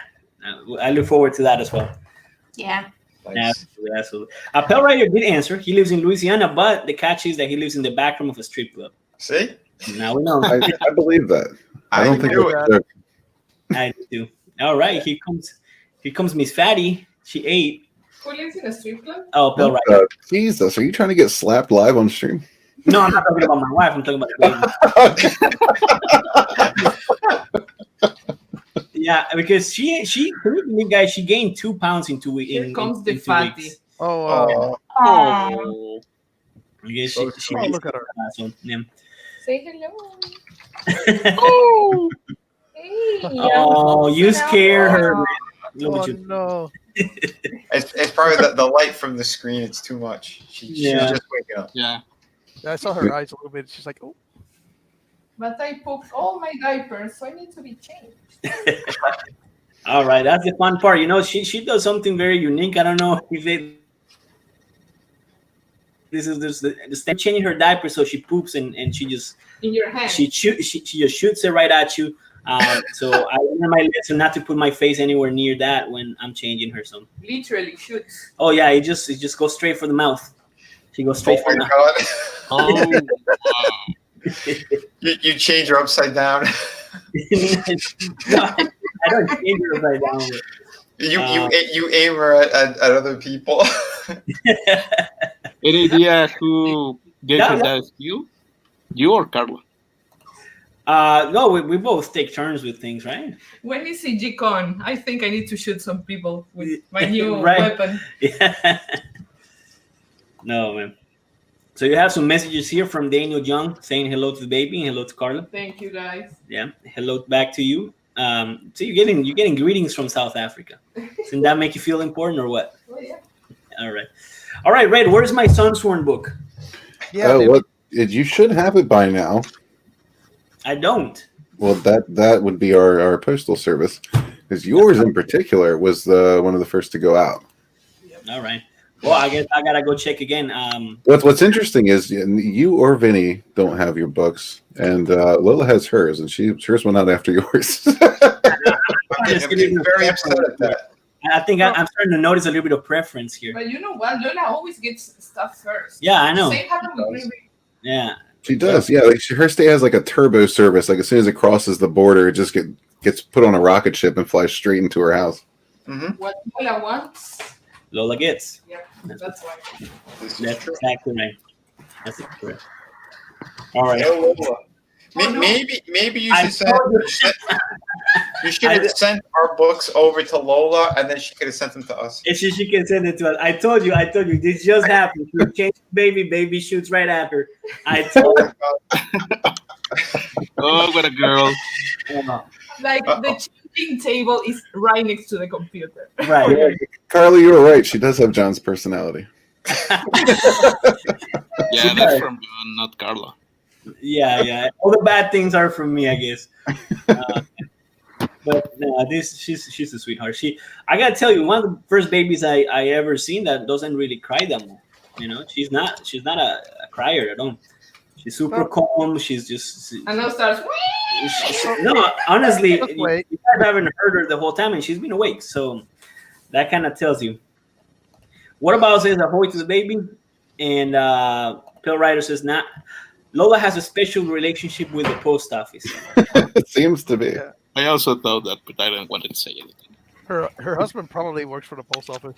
I look forward to that as well. Yeah. Nice. Absolutely. Pell Rider did answer. He lives in Louisiana, but the catch is that he lives in the back room of a strip club. See, Now we know. I believe that. I don't think knew that's a joke. I do. All right, here comes Miss Fatty. She ate. Who lives in a strip club? Oh, Pell Rider. Jesus, are you trying to get slapped live on stream? No, I'm not talking about my wife. I'm talking about the baby. Yeah, because she guys, she gained 2 pounds in 2 weeks. Here comes the in 2 fatty. weeks. Oh, Oh, Yes, So she oh, look at her. so, yeah. Say hello. oh, Hey. Oh, you scare her. Man. Look Oh at you. no! it's probably the light from the screen. It's too much. She's just waking up. yeah. I saw her eyes a little bit. She's like, oh. But I pooped all my diapers, so I need to be changed. All right, that's the fun part. You know, she does something very unique. I don't know if this is just the changing her diaper, so she poops and she just In your hand. she just shoots it right at you. So I learned my lesson not to put my face anywhere near that when I'm changing her. So Literally shoots. oh yeah, it just goes straight for the mouth. She goes straight Oh for the my mouth. god! Oh, wow. You change her upside down. No, I don't change her right now. You aim her at other people. Any idea who gave No, her no. that skill? You or Carla? No, we both take turns with things, right? When is CG-Con? I think I need to shoot some people with my new Right. weapon. Yeah. No, man. So you have some messages here from Daniel Young saying hello to the baby and hello to Carla. Thank you, guys. Yeah, hello back to you. So you're getting greetings from South Africa. Doesn't that make you feel important or what? Oh, yeah. All right, Red. Where's my Sunsworn book? Yeah, dude. What? You should have it by now. I don't. Well, that would be our postal service, because yours in particular was one of the first to go out. All right. Well, I guess I gotta go check again. What's interesting is you or Vinny don't have your books, and Lola has hers, and hers went out after yours. I'm getting very upset at that. I think I'm starting to notice a little bit of preference here. But you know what? Lola always gets stuff first. Yeah, I know. Same happened with Green Bay. Yeah. She does, yeah. Like her state has like a turbo service. Like as soon as it crosses the border, it just gets put on a rocket ship and flies straight into her house. Mm-hmm. What Lola wants. Lola gets. Yeah, that's why. This is That's true. exactly right. That's correct. All right. Hey, Lola. Oh, no. Maybe you I should have sent our books over to Lola, and then she could have sent them to us. If she can send it to us. I told you, this just happened. She changed baby shoots right after. I told Oh, what a girl. Like the changing table is right next to the computer. right. Carly, you were right. She does have John's personality. Yeah, that's from John, not Carla. Yeah. All the bad things are from me, I guess. But no, she's a sweetheart. I gotta tell you, one of the first babies I ever seen that doesn't really cry that much. You know, she's not a crier at all. She's super calm. She's just. And now starts. No, honestly, Just you wait. guys haven't heard her the whole time, and she's been awake. So that kind of tells you. What about says ahoy to the baby, and Pill Rider says not. Lola has a special relationship with the post office. It seems to be. Yeah. I also thought that, but I didn't want to say anything. Her husband probably works for the post office.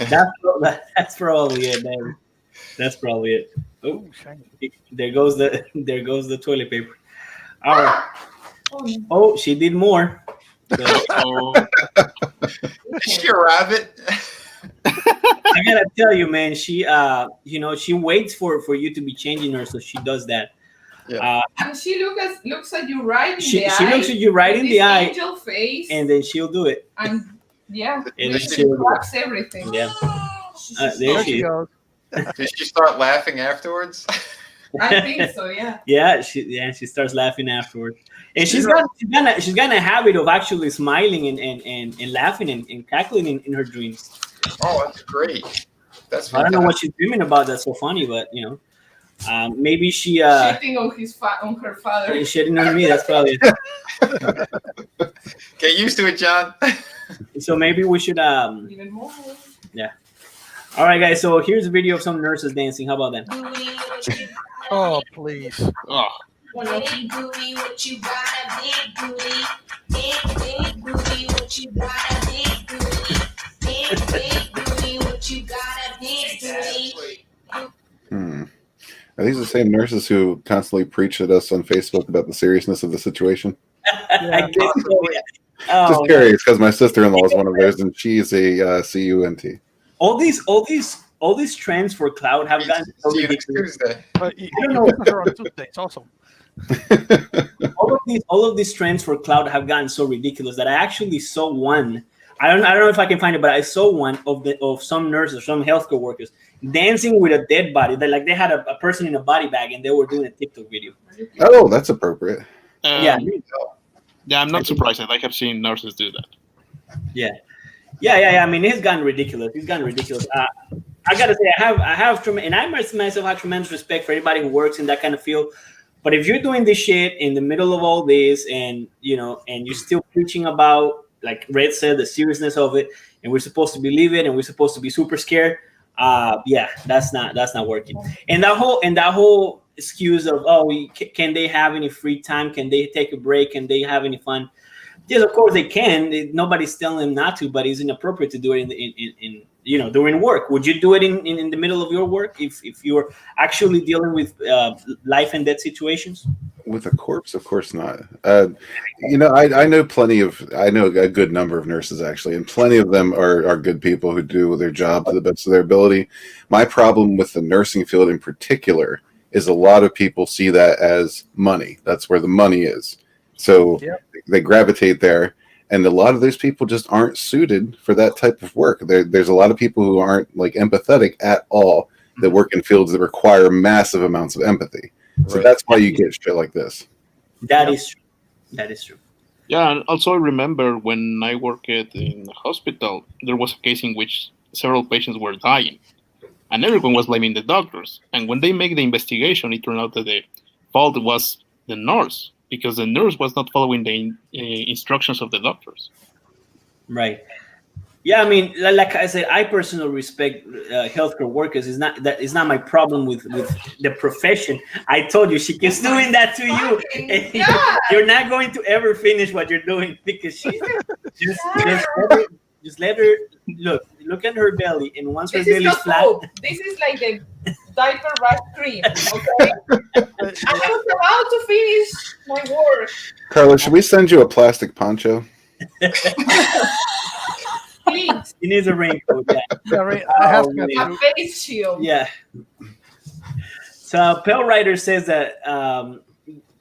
That's probably it, man. That's probably it. Oh, Ooh, shiny. there goes the toilet paper. All right. Oh, Oh, she did more. So, So, Is she a rabbit? I gotta tell you, man. She, she waits for you to be changing her, so she does that. Yeah. and she looks at you right in She the eye. looks at you right with in this the eye, angel face, and then she'll do it. and yeah, And she she'll- cracks everything. Yeah. There There she she is. goes. Did she start laughing afterwards? I think so. Yeah. Yeah, she starts laughing afterwards, and she's got a habit of actually smiling and laughing and cackling in her dreams. Oh, that's great. That's I don't know fantastic. what she's dreaming about. That's so funny, but maybe she Shitting on her father. shitting on me. That's probably it. Get used to it, John. So maybe we should Even more. All right, guys. So here's a video of some nurses dancing. How about that? Oh, please. Oh, Big booty, what you got a big booty. Big booty, what you got a big booty. Big booty, what you got a big booty. Are these the same nurses who constantly preach at us on Facebook about the seriousness of the situation? I guess so, yeah. Oh, Just curious, because my sister-in-law is one of those, and she's a CUNT. all these trends for cloud have gotten so See you next ridiculous. Tuesday. But you know, her on Tuesday. It's awesome. All of these trends for cloud have gotten so ridiculous that I actually saw one. I don't know if I can find it, but I saw one of some nurses, some healthcare workers dancing with a dead body. They had a person in a body bag and they were doing a TikTok video. Oh, that's appropriate. Yeah. Yeah, I'm not surprised that I have seen nurses do that. Yeah. I mean, it's gotten ridiculous. I gotta say, I have, and I myself have tremendous respect for anybody who works in that kind of field. But if you're doing this shit in the middle of all this, and and you're still preaching about, like Red said, the seriousness of it, and we're supposed to believe it, and we're supposed to be super scared, that's not working. And that whole excuse of, can they have any free time? Can they take a break? Can they have any fun? Yes, of course they can. Nobody's telling them not to, but it's inappropriate to do it in during work. Would you do it in the middle of your work if you're actually dealing with life and death situations? With a corpse, of course not. I know I know a good number of nurses actually, and plenty of them are good people who do their job to the best of their ability. My problem with the nursing field in particular is a lot of people see that as money. That's where the money is. So they gravitate there, and a lot of those people just aren't suited for that type of work. There's a lot of people who aren't like empathetic at all that work in fields that require massive amounts of empathy. So that's why you get shit like this. That is true. That is true. Yeah, and also I remember when I worked in a hospital, there was a case in which several patients were dying, and everyone was blaming the doctors. And when they make the investigation, it turned out that the fault was the nurse, because the nurse was not following the instructions of the doctors. Right. Yeah, I mean, like I said, I personally respect healthcare workers. It's not my problem with the profession. I told you, she keeps doing that to you. Yeah. You're not going to ever finish what you're doing because she just let her look at her belly, and once her This is belly's not flat. hope. This is like the diaper rash cream. Okay. I was about to finish my work. Carla, should we send you a plastic poncho? Please. He needs a raincoat. Yeah. I have man. A face shield. Yeah. So Pale Rider says that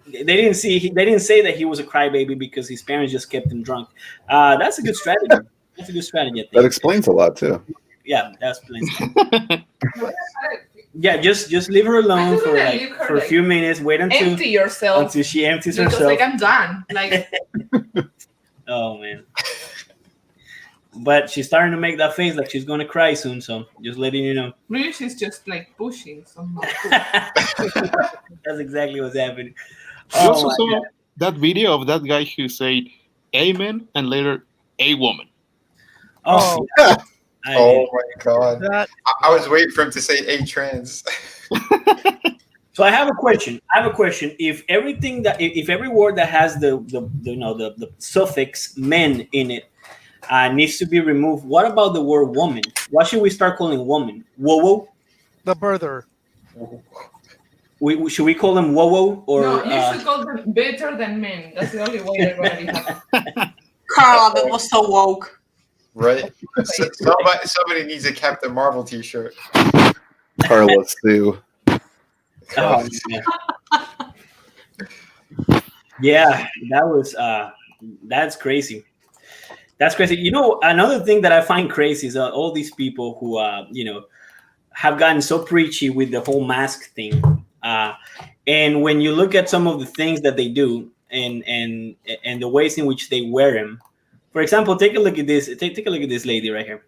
they didn't say that he was a crybaby because his parents just kept him drunk. That's a good strategy. That's a good strategy, I think. That explains a lot too. Yeah, that explains. Yeah, just leave her alone for a few minutes. Wait until yourself she empties because herself. like I'm done. Like Oh man. But she's starting to make that face like she's gonna cry soon. So just letting you know. really, she's just like pushing somehow. That's exactly what's happening. You also my saw God. that video of that guy who said "Amen" and later "a woman." Oh, Oh my god! That I was waiting for him to say a trans. So I have a question. If every word that has the suffix "men" in it needs to be removed, what about the word "woman"? What should we start calling woman? Whoa. the birther. Should we call them whoa or? No, you should call them better than men. That's the only way they're gonna be happy. Carl, that was so woke. Right? Somebody needs a Captain Marvel T-shirt. Carla Sue. Oh, yeah, that was that's crazy. That's crazy. You know, another thing that I find crazy is all these people who have gotten so preachy with the whole mask thing. And when you look at some of the things that they do and the ways in which they wear them, for example, take a look at this. Take a look at this lady right here.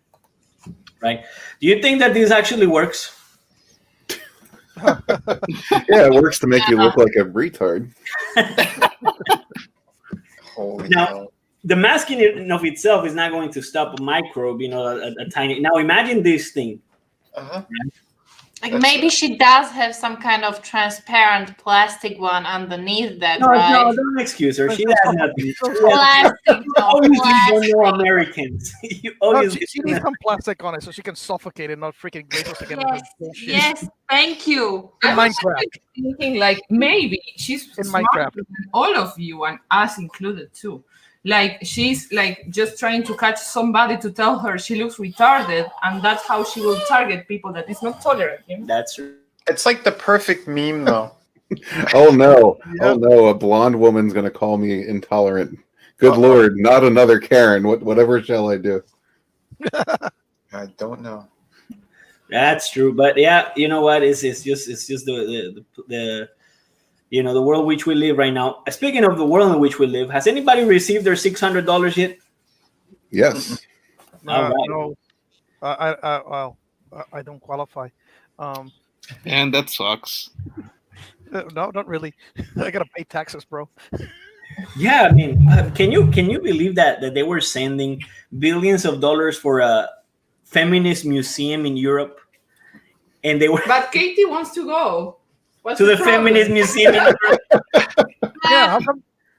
Right? Do you think that this actually works? Yeah, it works to make you look like a retard. Holy Now, hell. the mask in and of itself is not going to stop a microbe, a tiny. Now imagine this thing. Uh-huh. Like That's maybe she does have some kind of transparent plastic one underneath that, No, right? no, don't excuse her. She has nothing. Plastic, You no, obviously don't know plastic. Americans. You No, obviously she needs some plastic on it so she can suffocate it, not freaking graze us again with her Yes, bullshit. yes, thank you. In I was Minecraft. thinking, like, maybe she's In smarter Minecraft. than all of you and us included too. Like, she's like just trying to catch somebody to tell her she looks retarded, and that's how she will target people that is not tolerant. You know? That's It's like the perfect meme, though. Oh no! Yep. Oh no! A blonde woman's gonna call me intolerant. Good Uh-oh. Lord! Not another Karen. Whatever shall I do? I don't know. That's true. But yeah, you know what? It's just the the world which we live right now. Speaking of the world in which we live, has anybody received their $600 yet? Yes. All right. No, I don't qualify. And that sucks. No, not really. I gotta pay taxes, bro. Yeah, I mean, can you believe that they were sending billions of dollars for a feminist museum in Europe, and they were But Katie wants to go. What's to the problem? feminist museum in Europe? Yeah,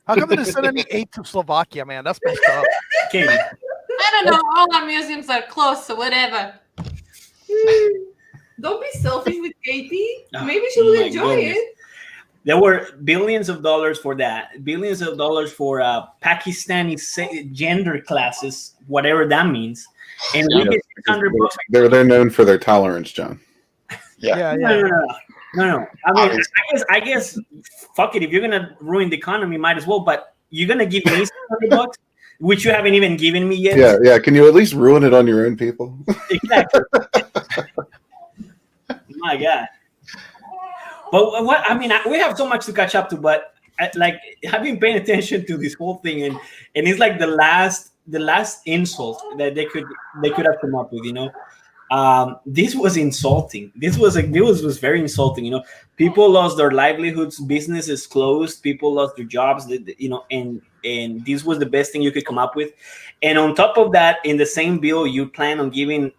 how come they didn't send any aid to Slovakia, man? That's messed up. Okay. I don't know. All our museums are closed, so whatever. Don't be selfish with Katie. Oh, Maybe she will my enjoy goodness. it. There were billions of dollars for that, billions of dollars for Pakistani gender classes, whatever that means, and we Yeah, get $600. They're known for their tolerance, John. Yeah. No. I mean, I guess, fuck it. If you're gonna ruin the economy, might as well. But you're gonna give me $600, which you haven't even given me yet. Yeah. Can you at least ruin it on your own people? Exactly. My God. But what I mean, we have so much to catch up to. But I've been paying attention to this whole thing, and it's like the last insult that they could have come up with. This was insulting. This was very insulting. People lost their livelihoods, businesses closed, people lost their jobs. And this was the best thing you could come up with. And on top of that, in the same bill, you plan on giving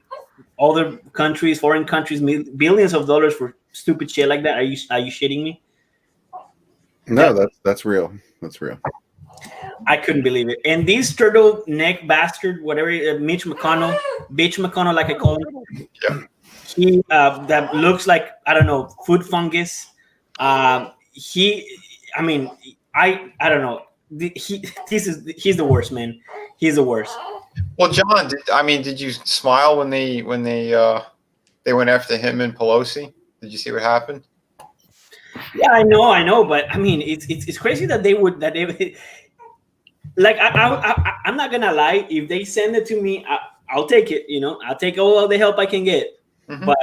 other countries, foreign countries, billions of dollars for stupid shit like that. Are you shitting me? No, that's real. That's real. I couldn't believe it. And this turtleneck bastard, whatever, Mitch McConnell, bitch McConnell, like I call him, Yeah. he that looks like, I don't know, food fungus. I don't know. He's the worst, man. He's the worst. Well, John, did you smile when they went after him and Pelosi? Did you see what happened? Yeah, I know, but I mean, it's crazy that they would like. I'm not gonna lie. If they send it to me, I'll take it. I'll take all of the help I can get. Mm-hmm. But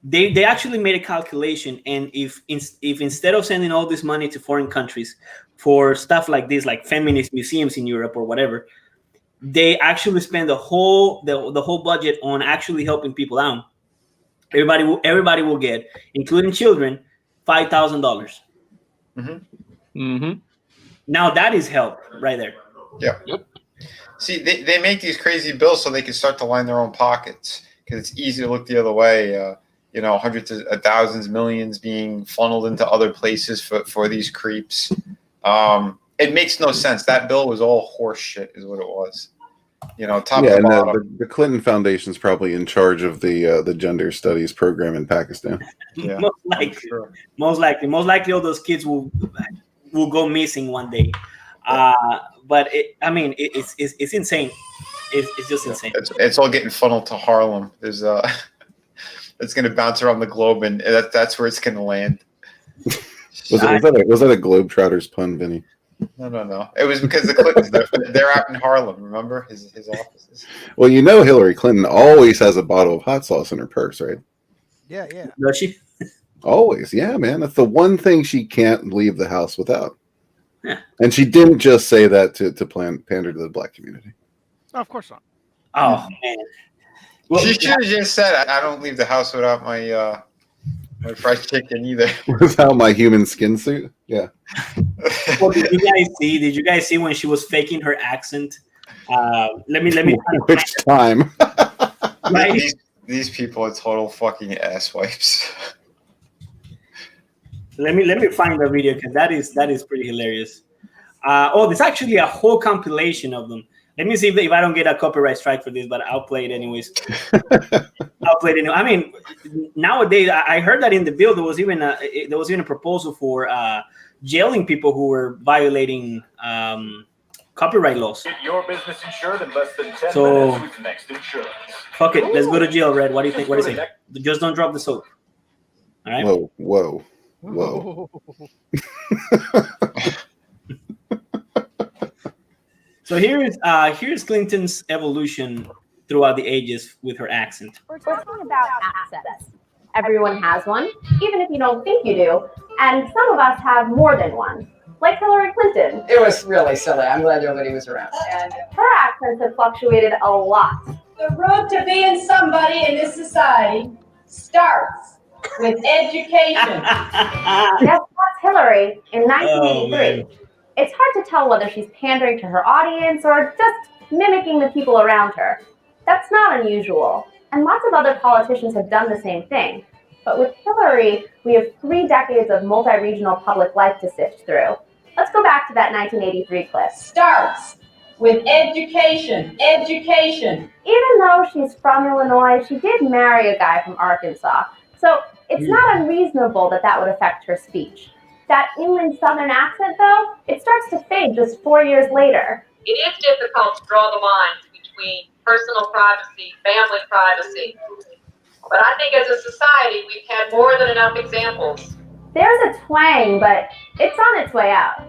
they actually made a calculation, and if instead of sending all this money to foreign countries for stuff like this, like feminist museums in Europe or whatever, they actually spend the whole budget on actually helping people out. Everybody will get, including children, $5,000. Mm-hmm. Mm-hmm. Now that is help right there. Yeah. Yep. See, they make these crazy bills so they can start to line their own pockets because it's easy to look the other way. Hundreds of thousands, millions being funneled into other places for these creeps. It makes no sense. That bill was all horse shit, is what it was. Top to bottom. The Clinton Foundation is probably in charge of the gender studies program in Pakistan. Yeah. Most likely, all those kids will go missing one day. But it's insane. It's just insane. It's all getting funneled to Harlem. There's it's going to bounce around the globe, and that's where it's going to land. Was that a Globetrotters pun, Vinny? No. It was because the Clintons, they're out in Harlem, remember? His offices. Well, Hillary Clinton always has a bottle of hot sauce in her purse, right? Yeah. Does she? Always, yeah, man. That's the one thing she can't leave the house without. Yeah. And she didn't just say that to pander to the black community. No, of course not. Oh, man. Well, She should have just said, I don't leave the house without my fried chicken either. Without my human skin suit? Yeah. Well, did you guys see when she was faking her accent? Let me. Which time? Right? These people are total fucking ass wipes. Let me find the video because that is pretty hilarious. There's actually a whole compilation of them. Let me see if I don't get a copyright strike for this, but I'll play it anyways. I'll play it anyway. I mean, nowadays I heard that in the bill there was even a proposal for jailing people who were violating copyright laws. Get your business insured in less than 10 So- minutes with Next Insurance. Fuck it, let's go to jail, Red. What do you think? What do you say? Just don't drop the soap. All right. Whoa. So here's Clinton's evolution throughout the ages with her accent. We're talking about accents. Everyone has one, even if you don't think you do, and some of us have more than one, like Hillary Clinton. It was really silly. I'm glad nobody was around. And her accents have fluctuated a lot. The road to being somebody in this society starts with education. Yes, that's Hillary in 1983. It's hard to tell whether she's pandering to her audience or just mimicking the people around her. That's not unusual, and lots of other politicians have done the same thing. But with Hillary, we have 3 decades of multi-regional public life to sift through. Let's go back to that 1983 clip. Starts with education. Education. Even though she's from Illinois, she did marry a guy from Arkansas. So it's not unreasonable that would affect her speech. That inland southern accent, though, it starts to fade just 4 years later. It is difficult to draw the lines between personal privacy, family privacy. But I think as a society, we've had more than enough examples. There's a twang, but it's on its way out.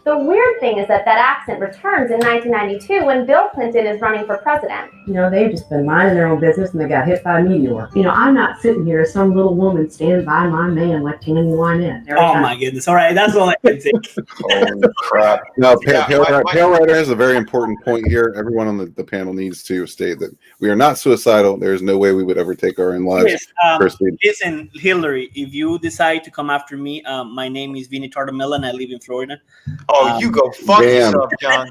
The weird thing is that accent returns in 1992 when Bill Clinton is running for president. You know, they've just been minding their own business and they got hit by a meteor. You know, I'm not sitting here as some little woman standing by my man like Tammy Wynette. My goodness. All right, that's all I can say. Holy crap. No, Pale Rider has a very important point here. Everyone on the panel needs to state that we are not suicidal. There's no way we would ever take our own lives. Yes, listen, Hillary, if you decide to come after me, my name is Vinnie Tartamella and I live in Florida. Oh, you go fuck yourself, John.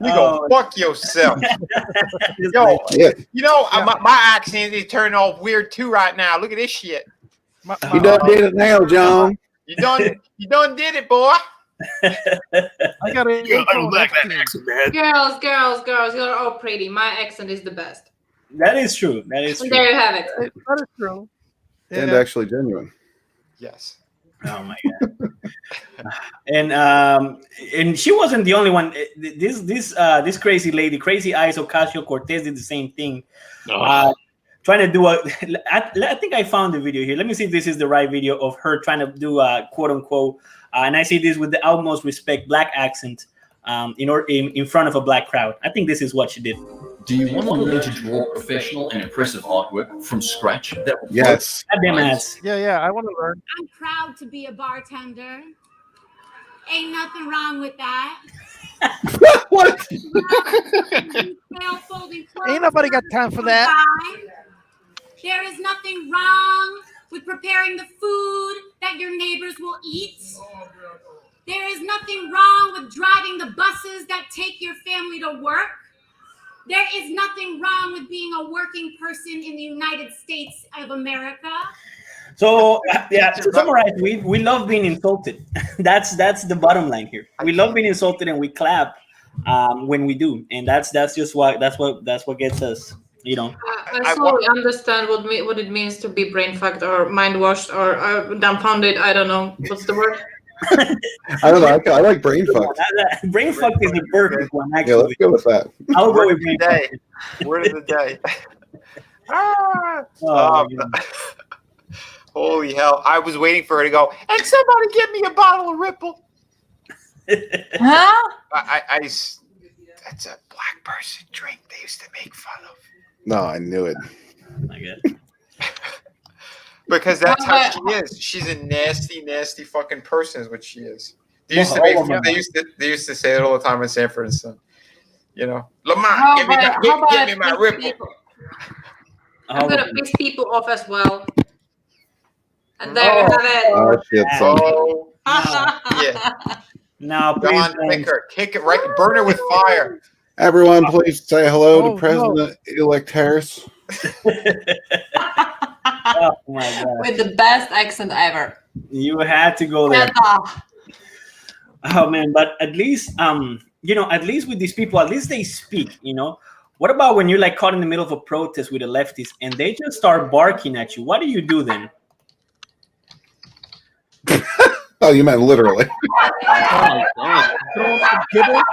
You go fuck yourself. Yo, you know, my accent is turning all weird too right now. Look at this shit. You done did it now, John. You done did it, boy. I got it. I don't like that accent, man. Girls, you're all pretty. My accent is the best. That is true. That is true. There you have it. That is true. And actually genuine. Yes. Oh my god. And she wasn't the only one. This crazy lady, Crazy Eyes Ocasio-Cortez, did the same thing. Trying to do I think I found the video here. Let me see if this is the right video of her trying to do a quote unquote. And I say this with the utmost respect, black accent in front of a black crowd. I think this is what she did. Do you want to learn to draw professional and impressive artwork from scratch? Yes. Yeah, I want to learn. I'm proud to be a bartender. Ain't nothing wrong with that. What? Ain't nobody got time for that. There is nothing wrong with preparing the food that your neighbors will eat. There is nothing wrong with driving the buses that take your family to work. There is nothing wrong with being a working person in the United States of America. So to summarize, we love being insulted. That's the bottom line here. We love being insulted and we clap when we do, and that's what gets us. You know, I slowly understand what it means to be brain fucked or mind washed or dumbfounded. I don't know what's the word. I don't know. I like brain fuck. Brain fuck is the perfect one. Actually, yeah, let's go with that. I'll go with brain fuck. Word of the day. Holy hell! I was waiting for her to go. And somebody get me a bottle of Ripple. Huh? That's a black person drink they used to make fun of. No, I knew it. I get it. Because that's how she is. She's a nasty, nasty fucking person. Is what she is. They used to say it all the time in Sanford and Son. You know, Lamar, give me my Ripple. I'm gonna piss people off as well. And there you have it. Oh shit! Son. Oh, yeah. Now, please John, kick it right, burn it with fire. Everyone, please say hello Oh, to President-elect Harris. Oh my God! With the best accent ever. You had to go there. Oh man, but at least at least with these people, at least they speak. What about when you're like caught in the middle of a protest with the leftists and they just start barking at you? What do you do then? Oh, you meant literally. Oh my God.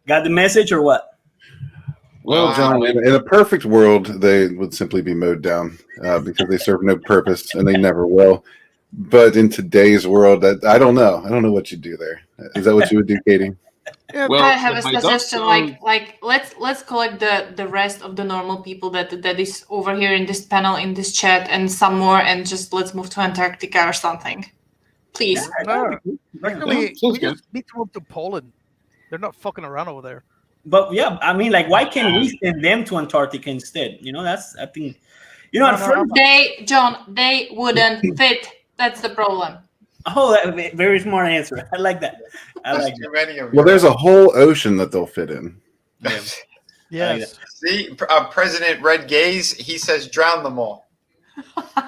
Got the message or what? Well, John, in a perfect world, they would simply be mowed down because they serve no purpose and they never will. But in today's world, I don't know. I don't know what you do there. Is that what you would do, Katie? Well, I have a suggestion. Like let's collect the rest of the normal people that is over here in this panel, in this chat, and some more, and just let's move to Antarctica or something, please. Actually, we just need to move to Poland. They're not fucking around over there. But yeah, I mean, like, why can't we send them to Antarctica instead? That's, I think, at first they wouldn't fit. That's the problem. Oh, very smart answer. I like that. Well, there's a whole ocean that they'll fit in. Yes. See, President Red Gaze, he says drown them all.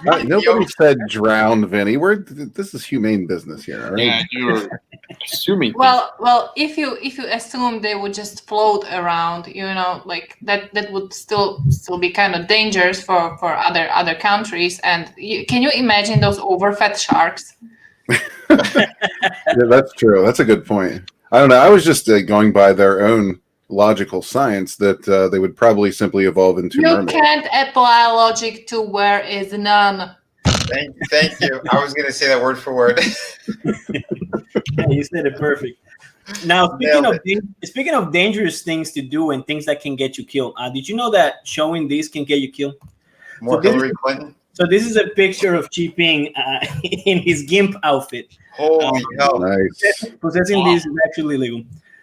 Nobody said drown, Vinny. This is humane business here. Right? Yeah, you're assuming. Well, if you assume they would just float around, like that would still be kind of dangerous for other countries. And can you imagine those overfed sharks? Yeah, that's true. That's a good point. I don't know. I was just going by their own logical science that they would probably simply evolve into mermaids. You can't apply logic to where is none. Thank you. I was going to say that word for word. Yeah, you said it perfect. Now, speaking of dangerous things to do and things that can get you killed, did you know that showing these can get you killed? More Hillary Clinton? So this is a picture of Cheaping in his GIMP outfit. Holy hell. Nice. Possessing this is actually illegal.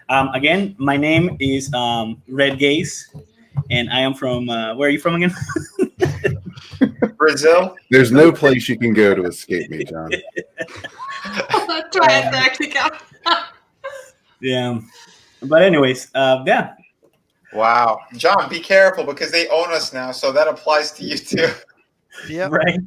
Again, my name is Red Gaze, and I am from, where are you from again? Brazil? There's no place you can go to escape me, John. Try Antarctica. Yeah. But anyways, yeah. Wow. John, be careful because they own us now, so that applies to you too. Yeah. Right.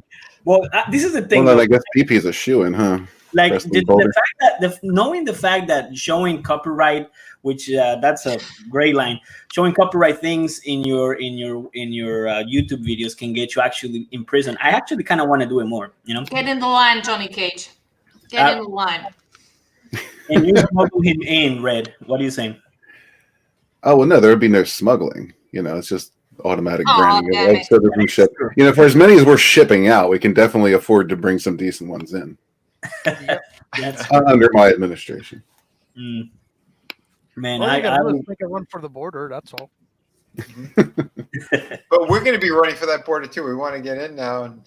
Well, this is the thing. Well, then I guess PP is a shoo-in, huh? Like the fact that knowing the fact that showing copyright, which that's a great line, showing copyright things in your YouTube videos can get you actually in prison. I actually kind of want to do it more. Get in the line, Johnny Cage. Get in the line. And you smuggle him in, Red. What are you saying? Oh well, no, there would be no smuggling. It's just automatic branding. Okay. So that we ship. For as many as we're shipping out, we can definitely afford to bring some decent ones in. That's under my administration. Man, All you gotta do is make a run for the border. That's all. But we're going to be running for that border too. We want to get in now, and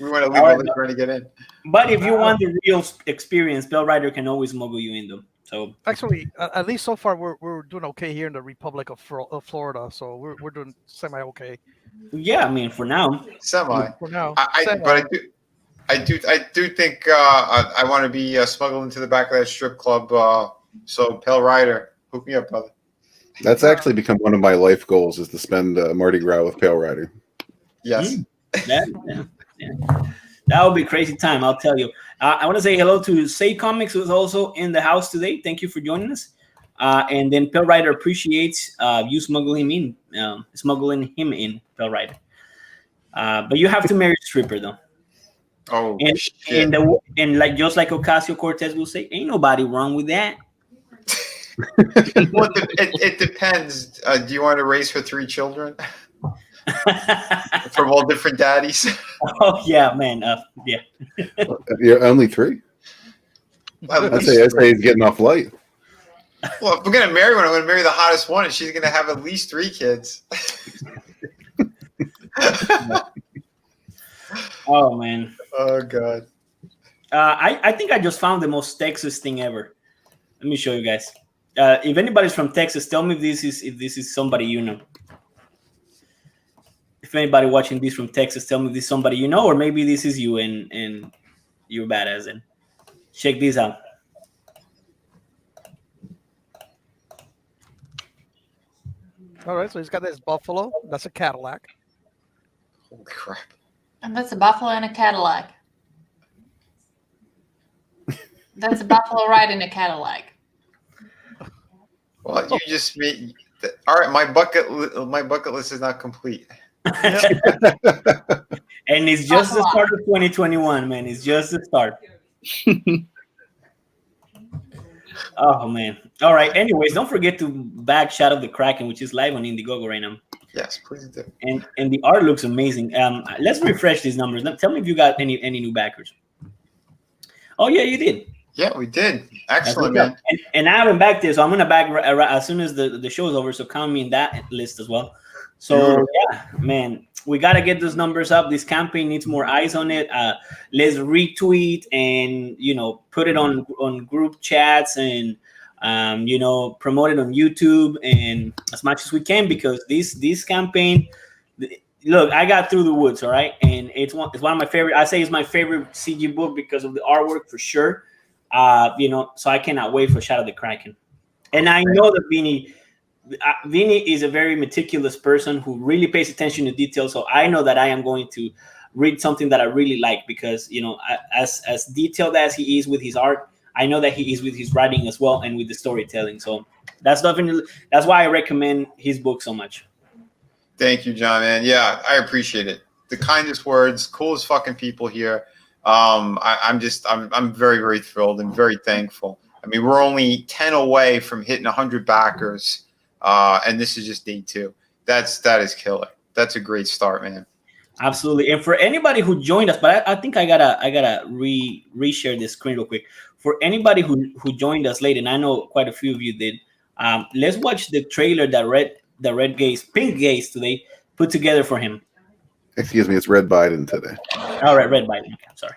we want to legally try to get in. But if you want the real experience, Bell Rider can always smuggle you in them. So actually, at least so far, we're doing okay here in the Republic of Florida. So we're doing semi okay. Yeah, I mean, for now. Semi. For now. I do think I want to be smuggled into the back of that strip club. So Pale Rider, hook me up, brother. That's actually become one of my life goals is to spend Mardi Gras with Pale Rider. Yes. That would be a crazy time, I'll tell you. I want to say hello to Say Comics, who's also in the house today. Thank you for joining us. And then Pale Rider appreciates you smuggling him in, Pale Rider. But you have to marry a stripper, though. Oh, and like just like Ocasio-Cortez will say, ain't nobody wrong with that. Well, it depends. Do you want to raise her 3 children from all different daddies? Oh yeah, man. Yeah. You're only 3. I'd say he's getting off light. Well, if we're gonna marry one, I'm gonna marry the hottest one, and she's gonna have at least 3 kids. Oh man. Oh god. I think I just found the most Texas thing ever. Let me show you guys. If anybody's from Texas, tell me if this is somebody you know. If anybody watching this from Texas, tell me if this is somebody you know, or maybe this is you and you're badass. And check this out. All right, so he's got this buffalo. That's a Cadillac. Holy crap! And that's a buffalo and a Cadillac. That's a buffalo riding a Cadillac. Well, you just made. All right, my bucket list is not complete. And it's just the start of 2021, man. It's just the start. Oh man! All right. Anyways, don't forget to back Shadow of the Kraken, which is live on Indiegogo right now. Yes, please do. And the art looks amazing. Let's refresh these numbers. Tell me if you got any new backers. Oh yeah, you did. Yeah, we did. Excellent, man. And I haven't backed this, so I'm gonna back as soon as the show's over. So count me in that list as well. So yeah, man, we gotta get those numbers up. This campaign needs more eyes on it. Let's retweet and put it on group chats and promote it on YouTube and as much as we can, because this campaign. Look, I got Through the Woods, all right, and it's one of my favorite. I say it's my favorite CG book because of the artwork for sure. So I cannot wait for Shadow of the Kraken. And I know that Vinnie is a very meticulous person who really pays attention to details. So I know that I am going to read something that I really like because, as detailed as he is with his art, I know that he is with his writing as well and with the storytelling. So that's why I recommend his book so much. Thank you, John, man. Yeah, I appreciate it. The kindest words, coolest fucking people here. I'm very, very thrilled and very thankful. I mean, we're only 10 away from hitting 100 backers, and this is just day 2. That is killer. That's a great start, man. Absolutely. And for anybody who joined us, but I think I gotta reshare this screen real quick. For anybody who joined us late, and I know quite a few of you did, let's watch the trailer that Pink Gaze today put together for him. Excuse me, it's Red Biden today. All right, Red Biden. Okay, I'm sorry.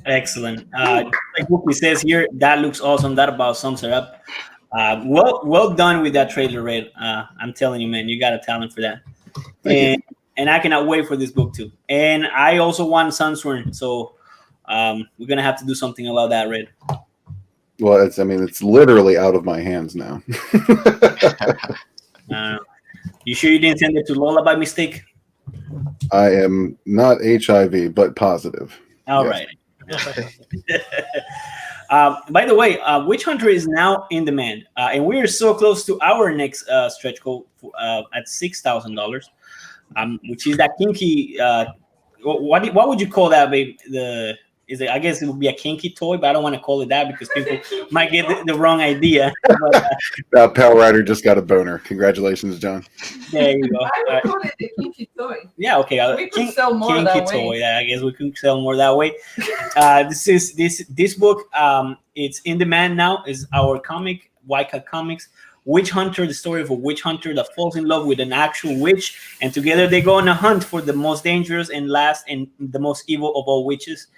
Excellent. Like Wookie says here, that looks awesome. That about sums it up. Well done with that trailer, Red. I'm telling you, man, you got a talent for that. And I cannot wait for this book too. And I also want Sunsworn, so we're gonna have to do something about that, Red. Well, it's literally out of my hands now. You sure you didn't send it to Lola by mistake? I am not HIV, but positive. All yes. right. By the way, Witch Hunter is now in demand, and we are so close to our next stretch goal at $6,000, which is that kinky. What would you call that, babe? I guess it would be a kinky toy, but I don't want to call it that because people might get the wrong idea. But, Pal Rider just got a boner. Congratulations, John. there you go. I would call it the kinky toy. Yeah, okay. We could sell more that way. Toy. Yeah, I guess we could sell more that way. This book. It's in demand now. Is our comic, Wyca Comics, Witch Hunter, the story of a witch hunter that falls in love with an actual witch, and together they go on a hunt for the most dangerous and last and the most evil of all witches.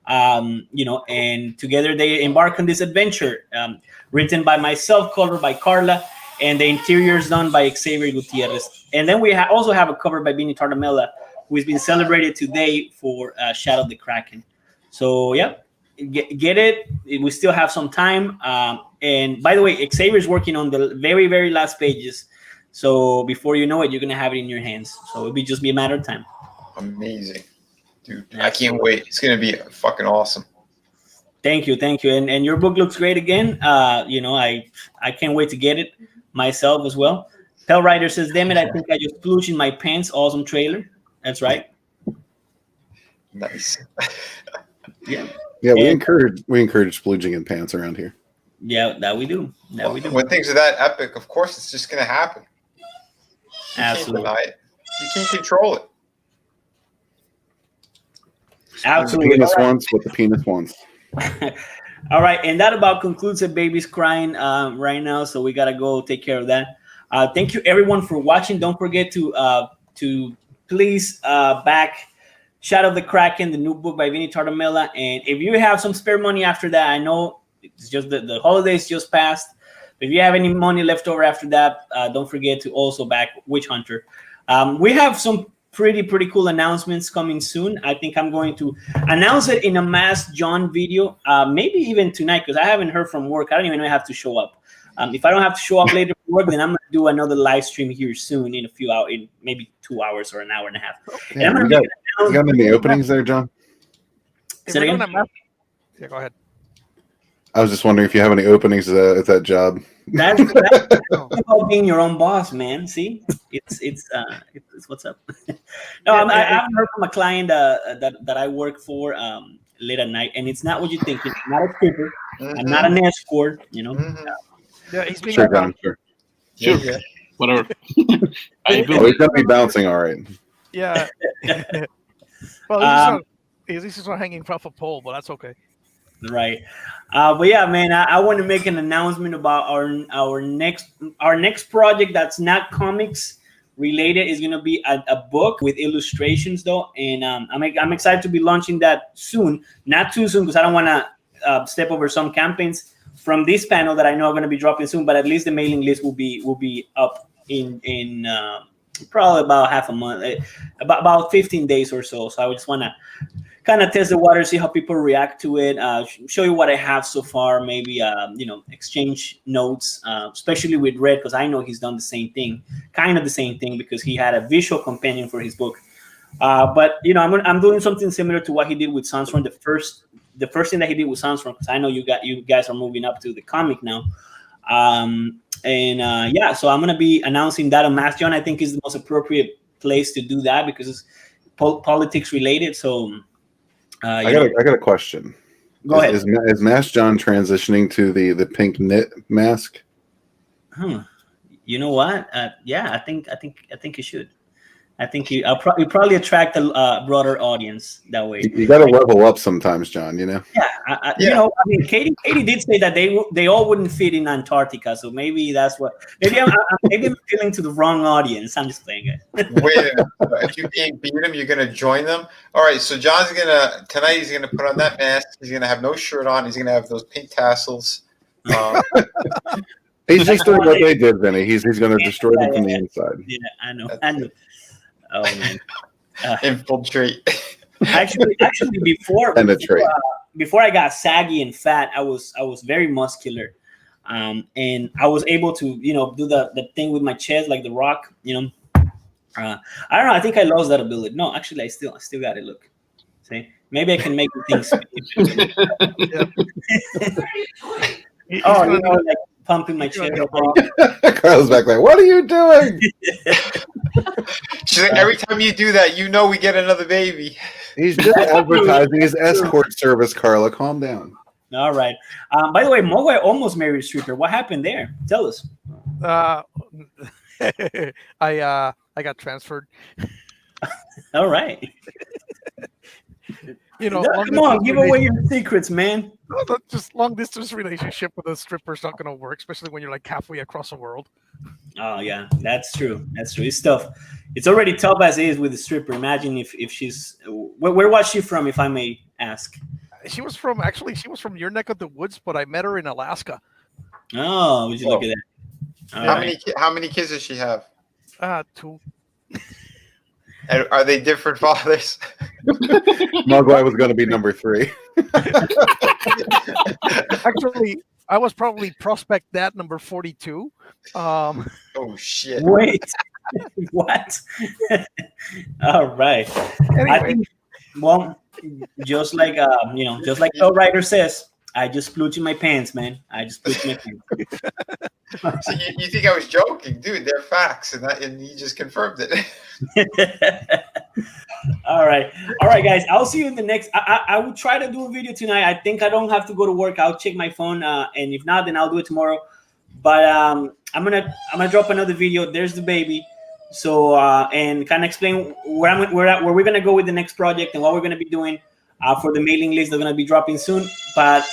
And together they embark on this adventure, written by myself, colored by Carla, and the interiors done by Xavier Gutierrez. And then we also have a cover by Vinnie Tartamella, who has been celebrated today for Shadow of the Kraken. So yeah, get it. We still have some time. And by the way, Xavier's working on the very, very last pages. So before you know it, you're gonna have it in your hands. So it'll just be a matter of time. Amazing. Dude, I can't wait. It's going to be fucking awesome. Thank you. And your book looks great again. I can't wait to get it myself as well. Pell Rider says, damn it, I think I just splooged in my pants. Awesome trailer. That's right. Nice. Yeah. Yeah, we encourage splooging in pants around here. Yeah, that we do. When things are that epic, of course, it's just going to happen. You Absolutely. can't deny it. You can't control it. Absolutely. The penis wants what the penis wants. All right, and that about concludes it. Baby's crying right now, so we gotta go take care of that. Thank you everyone for watching. Don't forget to please back Shadow of the Kraken, the new book by Vinnie Tartamella. And if you have some spare money after that, I know it's just the holidays just passed. But if you have any money left over after that, don't forget to also back Witch Hunter. We have some pretty cool announcements coming soon. I think I'm going to announce it in a Mask John video, maybe even tonight, because I haven't heard from work. I don't even know I have to show up. If I don't have to show up later for work, then I'm going to do another live stream here soon in a few hours, in maybe 2 hours or an hour and a half. Yeah, you got any openings there, John? Say it again? Yeah, go ahead. I was just wondering if you have any openings at that job. That's about being your own boss, man. See, it's what's up. No, I haven't heard from a client that I work for late at night, and it's not what you think. It's not a stripper. I'm not an escort. Yeah, he's being Sure, John, sure. Sure. Whatever. He's gonna be bouncing, all right. Yeah. Well, he's just not hanging off a pole, but that's okay. Right. But yeah, man, I want to make an announcement about our next project that's not comics related. Is going to be a book with illustrations, though, and I'm excited to be launching that soon. Not too soon, because I don't want to step over some campaigns from this panel that I know are going to be dropping soon. But at least the mailing list will be up in probably about half a month, about 15 days or so. So I just want to kind of test the water, see how people react to it, show you what I have so far, maybe, exchange notes, especially with Red, because I know he's done the same thing, because he had a visual companion for his book. But, I'm doing something similar to what he did with Sunstorm, the first thing that he did with Sunstorm, because I know you guys are moving up to the comic now. So I'm going to be announcing that on Mask John. I think is the most appropriate place to do that because it's politics related. So I got a question. Go ahead. Is Mask John transitioning to the pink knit mask? You know what? Yeah, I think you should. I think you probably attract a broader audience that way. You got to level up sometimes, John. Yeah, Katie did say that they all wouldn't fit in Antarctica, so maybe that's what. Maybe I'm appealing to the wrong audience. I'm just playing it. Wait a minute. If you can't beat them, you're gonna join them. All right. So John's tonight. He's gonna put on that mask. He's gonna have no shirt on. He's gonna have those pink tassels. He's just doing what they did, Vinny. He's going to destroy them from the inside. Yeah, I know. Oh man, infiltrate. Actually, before I got saggy and fat, I was very muscular, and I was able to do the thing with my chest like The Rock. I don't know. I think I lost that ability. No, actually, I still got it. Look, see, Maybe I can make the things. He's Oh, gonna you know, need- like pumping my he's gonna chest. need a bra. Carla's back there. What are you doing? She's like, every time you do that, you know we get another baby. He's just advertising his escort service, Carla. Calm down. All right. By the way, Mogwai almost married a stripper. What happened there? Tell us. I got transferred. All right. You know, Come on, give away your secrets, man. Just long distance relationship with a stripper is not going to work, especially when you're like halfway across the world. Oh yeah, that's true. That's true. It's tough. It's already tough as is with the stripper. Imagine if she's where was she from, if I may ask? She was from your neck of the woods, but I met her in Alaska. Oh, would you look at that? How many kids does she have? 2. And are they different fathers? Mogwai was going to be number 3. Actually, I was probably prospect that number 42. Oh shit! Wait, what? All right. Anyway. I think, well, just like just like the writer says, I just splooch in my pants, man. I just splooch in my pants. So you think I was joking, dude? They're facts, and you just confirmed it. All right, guys. I'll see you in the next. I will try to do a video tonight. I think I don't have to go to work. I'll check my phone, and if not, then I'll do it tomorrow. But I'm gonna drop another video. There's the baby. So and kind of explain where we're gonna go with the next project and what we're gonna be doing for the mailing list. They're gonna be dropping soon. But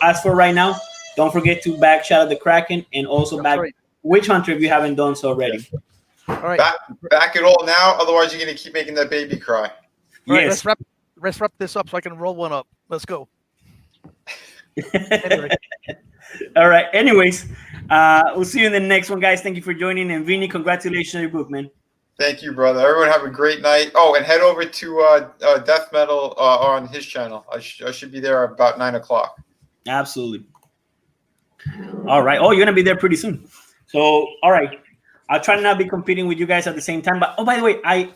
as for right now, don't forget to back shout out the Kraken and also back Witch Hunter if you haven't done so already. All right. Back it all now, otherwise you're gonna keep making that baby cry. All right, Yes. let's wrap this up so I can roll one up. Let's go. Anyway. All right. Anyways, we'll see you in the next one, guys. Thank you for joining. And Vinny, congratulations on your book, man. Thank you, brother. Everyone have a great night. Oh, and head over to Death Metal on his channel. I should be there about 9 o'clock. Absolutely. All right. Oh, you're gonna be there pretty soon. So, all right. I'll try to not be competing with you guys at the same time. But by the way, I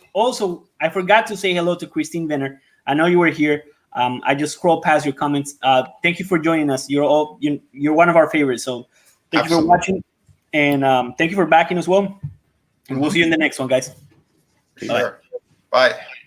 forgot to say hello to Christine Venner. I know you were here. I just scrolled past your comments. Thank you for joining us. You're one of our favorites. So thank you for watching, and thank you for backing as well. And we'll see you in the next one, guys. Bye. Bye.